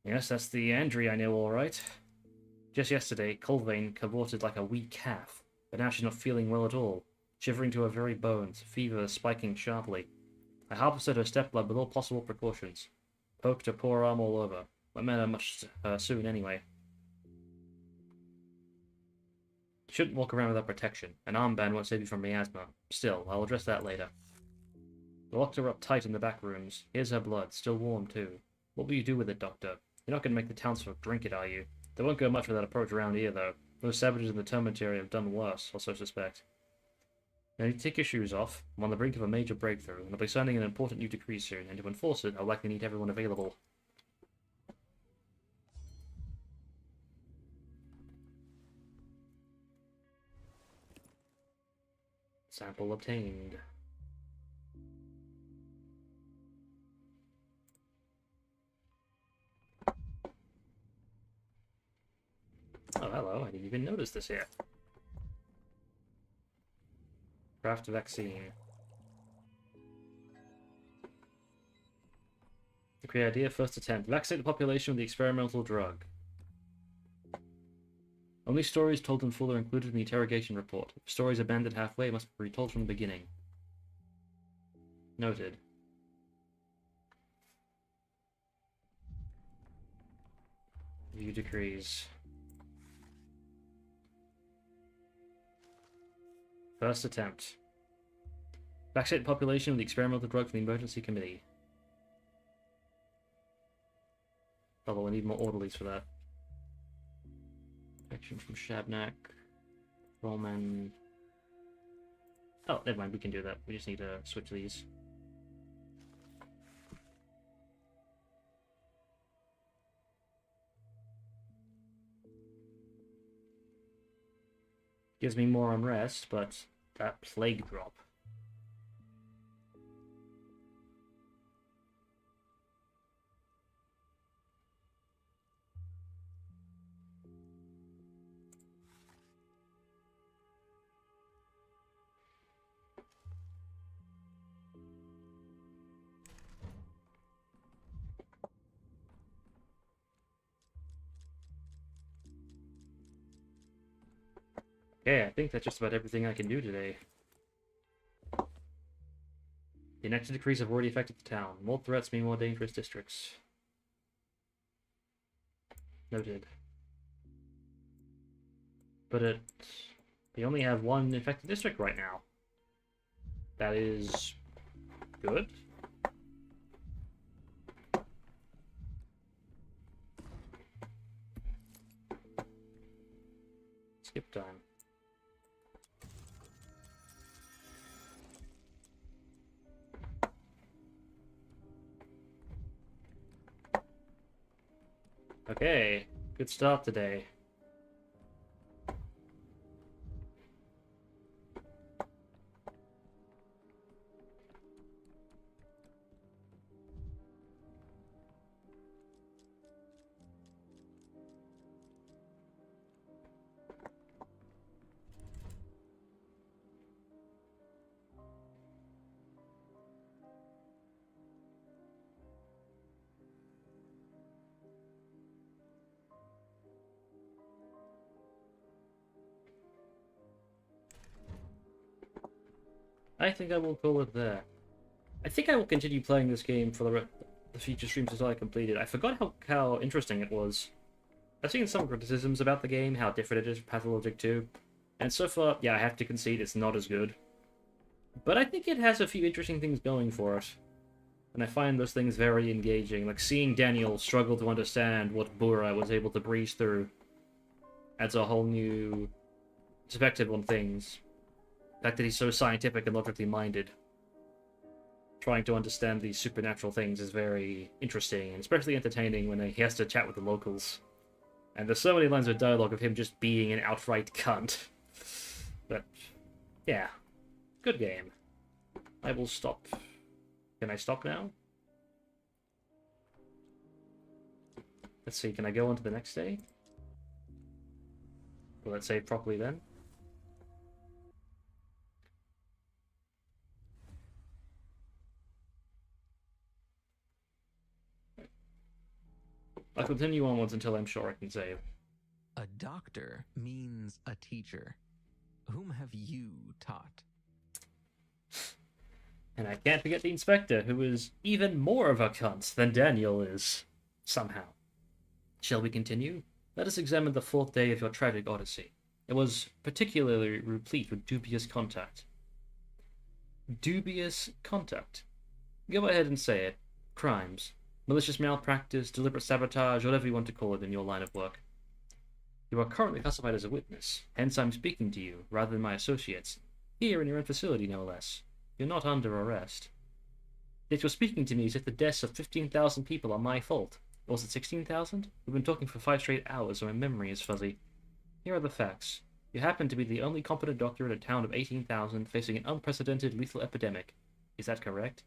Yes, that's the Andrea I know all right. Just yesterday, Colvane cavorted like a wee calf, but now she's not feeling well at all, shivering to her very bones, fever spiking sharply. I harvested her step blood with all possible precautions. Poked her poor arm all over. Won't matter much soon anyway. Shouldn't walk around without protection. An armband won't save you from miasma. Still, I'll address that later. We locked her up tight in the back rooms. Here's her blood, still warm too. What will you do with it, Doctor? You're not going to make the townsfolk drink it, are you? They won't go much with that approach around here, though. Those savages in the Termitary have done worse, I so suspect. Now you take your shoes off. I'm on the brink of a major breakthrough, and I'll be signing an important new decree soon, and to enforce it, I'll likely need everyone available. Sample obtained. Oh, hello. I didn't even notice this here. Craft vaccine. Okay, idea, first attempt. Vaccinate the population with the experimental drug. Only stories told in full are included in the interrogation report. If stories abandoned halfway, must be retold from the beginning. Noted. View decrees. First attempt. Vaccinate the population with the experimental drug from the emergency committee. Although we need more orderlies for that. Action from Shabnak. Roman. Oh, never mind, we can do that. We just need to switch these. Gives me more unrest, but that plague drop. Okay, I think that's just about everything I can do today. The enacted decrees have already affected the town. More threats mean more dangerous districts. Noted. But we only have one infected district right now. That is good. Skip time. Okay, good start today. I think I will call it there. I think I will continue playing this game for the future streams until I complete it. I forgot how interesting it was. I've seen some criticisms about the game, how different it is from Pathologic 2. And so far, yeah, I have to concede it's not as good. But I think it has a few interesting things going for it. And I find those things very engaging. Like seeing Daniel struggle to understand what Bura was able to breeze through adds a whole new perspective on things. The fact that he's so scientific and logically minded. Trying to understand these supernatural things is very interesting, and especially entertaining when he has to chat with the locals. And there's so many lines of dialogue of him just being an outright cunt. But, yeah. Good game. I will stop. Can I stop now? Let's see, can I go on to the next day? Will it save properly then? I'll continue onwards until I'm sure I can save. A doctor means a teacher. Whom have you taught? And I can't forget the inspector, who is even more of a cunt than Daniel is. Somehow. Shall we continue? Let us examine the 4th day of your tragic odyssey. It was particularly replete with dubious contact. Dubious contact. Go ahead and say it. Crimes. Malicious malpractice, deliberate sabotage, whatever you want to call it in your line of work. You are currently classified as a witness, hence I'm speaking to you, rather than my associates. Here in your own facility, no less. You're not under arrest. Yet you're speaking to me as if the deaths of 15,000 people are my fault. Or was it 16,000? We've been talking for 5 straight hours, and my memory is fuzzy. Here are the facts. You happen to be the only competent doctor in a town of 18,000 facing an unprecedented lethal epidemic. Is that correct?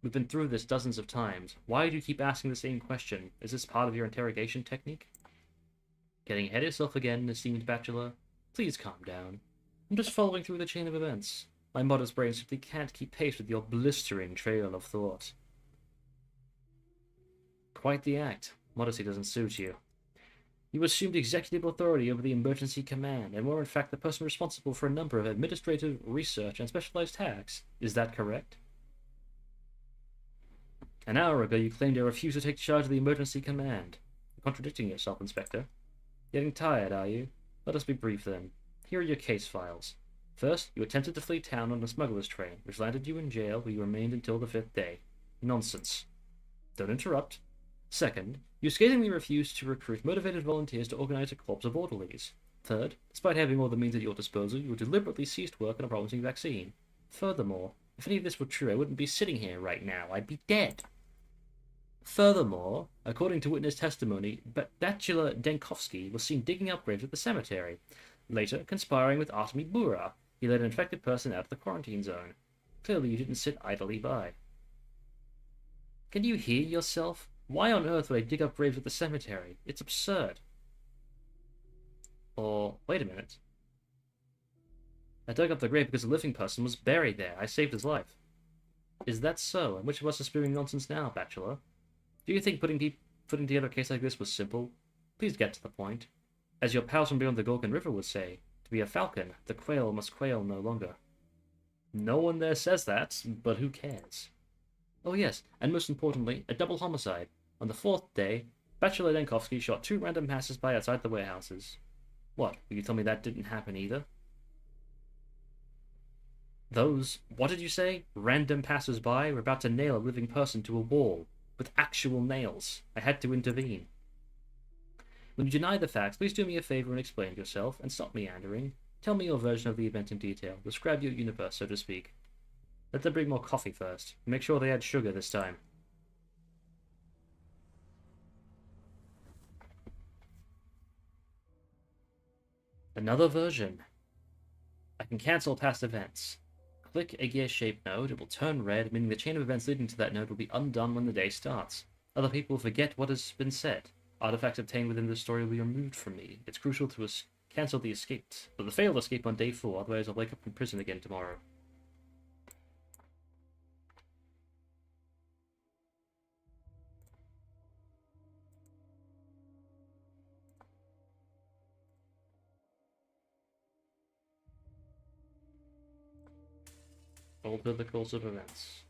We've been through this dozens of times. Why do you keep asking the same question? Is this part of your interrogation technique? Getting ahead of yourself again, esteemed bachelor? Please calm down. I'm just following through the chain of events. My modest brain simply can't keep pace with your blistering trail of thought. Quite the act. Modesty doesn't suit you. You assumed executive authority over the emergency command, and were in fact the person responsible for a number of administrative, research, and specialized tasks. Is that correct? An hour ago you claimed you refused to take charge of the emergency command. You're contradicting yourself, Inspector. Getting tired, are you? Let us be brief then. Here are your case files. First, you attempted to flee town on a smuggler's train, which landed you in jail where you remained until the 5th day. Nonsense. Don't interrupt. Second, you scathingly refused to recruit motivated volunteers to organize a corps of orderlies. Third, despite having all the means at your disposal, you deliberately ceased work on a promising vaccine. Furthermore, if any of this were true, I wouldn't be sitting here right now. I'd be dead. Furthermore, according to witness testimony, Bachelor Denkovsky was seen digging up graves at the cemetery. Later, conspiring with Artemy Bura, he led an infected person out of the quarantine zone. Clearly you didn't sit idly by. Can you hear yourself? Why on earth would I dig up graves at the cemetery? It's absurd. Or, wait a minute. I dug up the grave because a living person was buried there. I saved his life. Is that so? And which of us is spewing nonsense now, Bachelor? Do you think putting together a case like this was simple? Please get to the point. As your pals from beyond the Gorgon River would say, To be a falcon, the quail must quail no longer. No one there says that, but who cares? Oh yes, and most importantly, a double homicide. On the 4th day, Bachelor Denkovsky shot 2 random passers-by outside the warehouses. What, will you tell me that didn't happen either? Those, what did you say? Random passers-by were about to nail a living person to a wall, with actual nails. I had to intervene. When you deny the facts, please do me a favor and explain yourself, and stop meandering. Tell me your version of the event in detail. Describe your universe, so to speak. Let them bring more coffee first. Make sure they add sugar this time. Another version. I can cancel past events. Click a gear-shaped node, it will turn red, meaning the chain of events leading to that node will be undone when the day starts. Other people will forget what has been said. Artifacts obtained within this story will be removed from me. It's crucial to cancel the escaped, but the failed escape on day 4, otherwise I'll wake up in prison again tomorrow. Alter the course of events.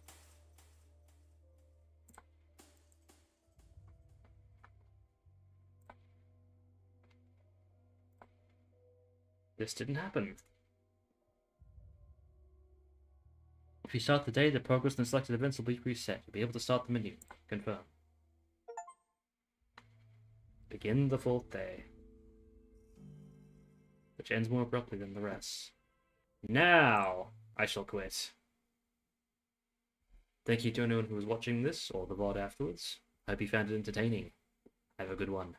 This didn't happen. If you start the day, the progress in the selected events will be reset. You'll be able to start the menu. Confirm. Begin the 4th day. Which ends more abruptly than the rest. Now, I shall quit. Thank you to anyone who was watching this, or the VOD afterwards. I hope you found it entertaining. Have a good one.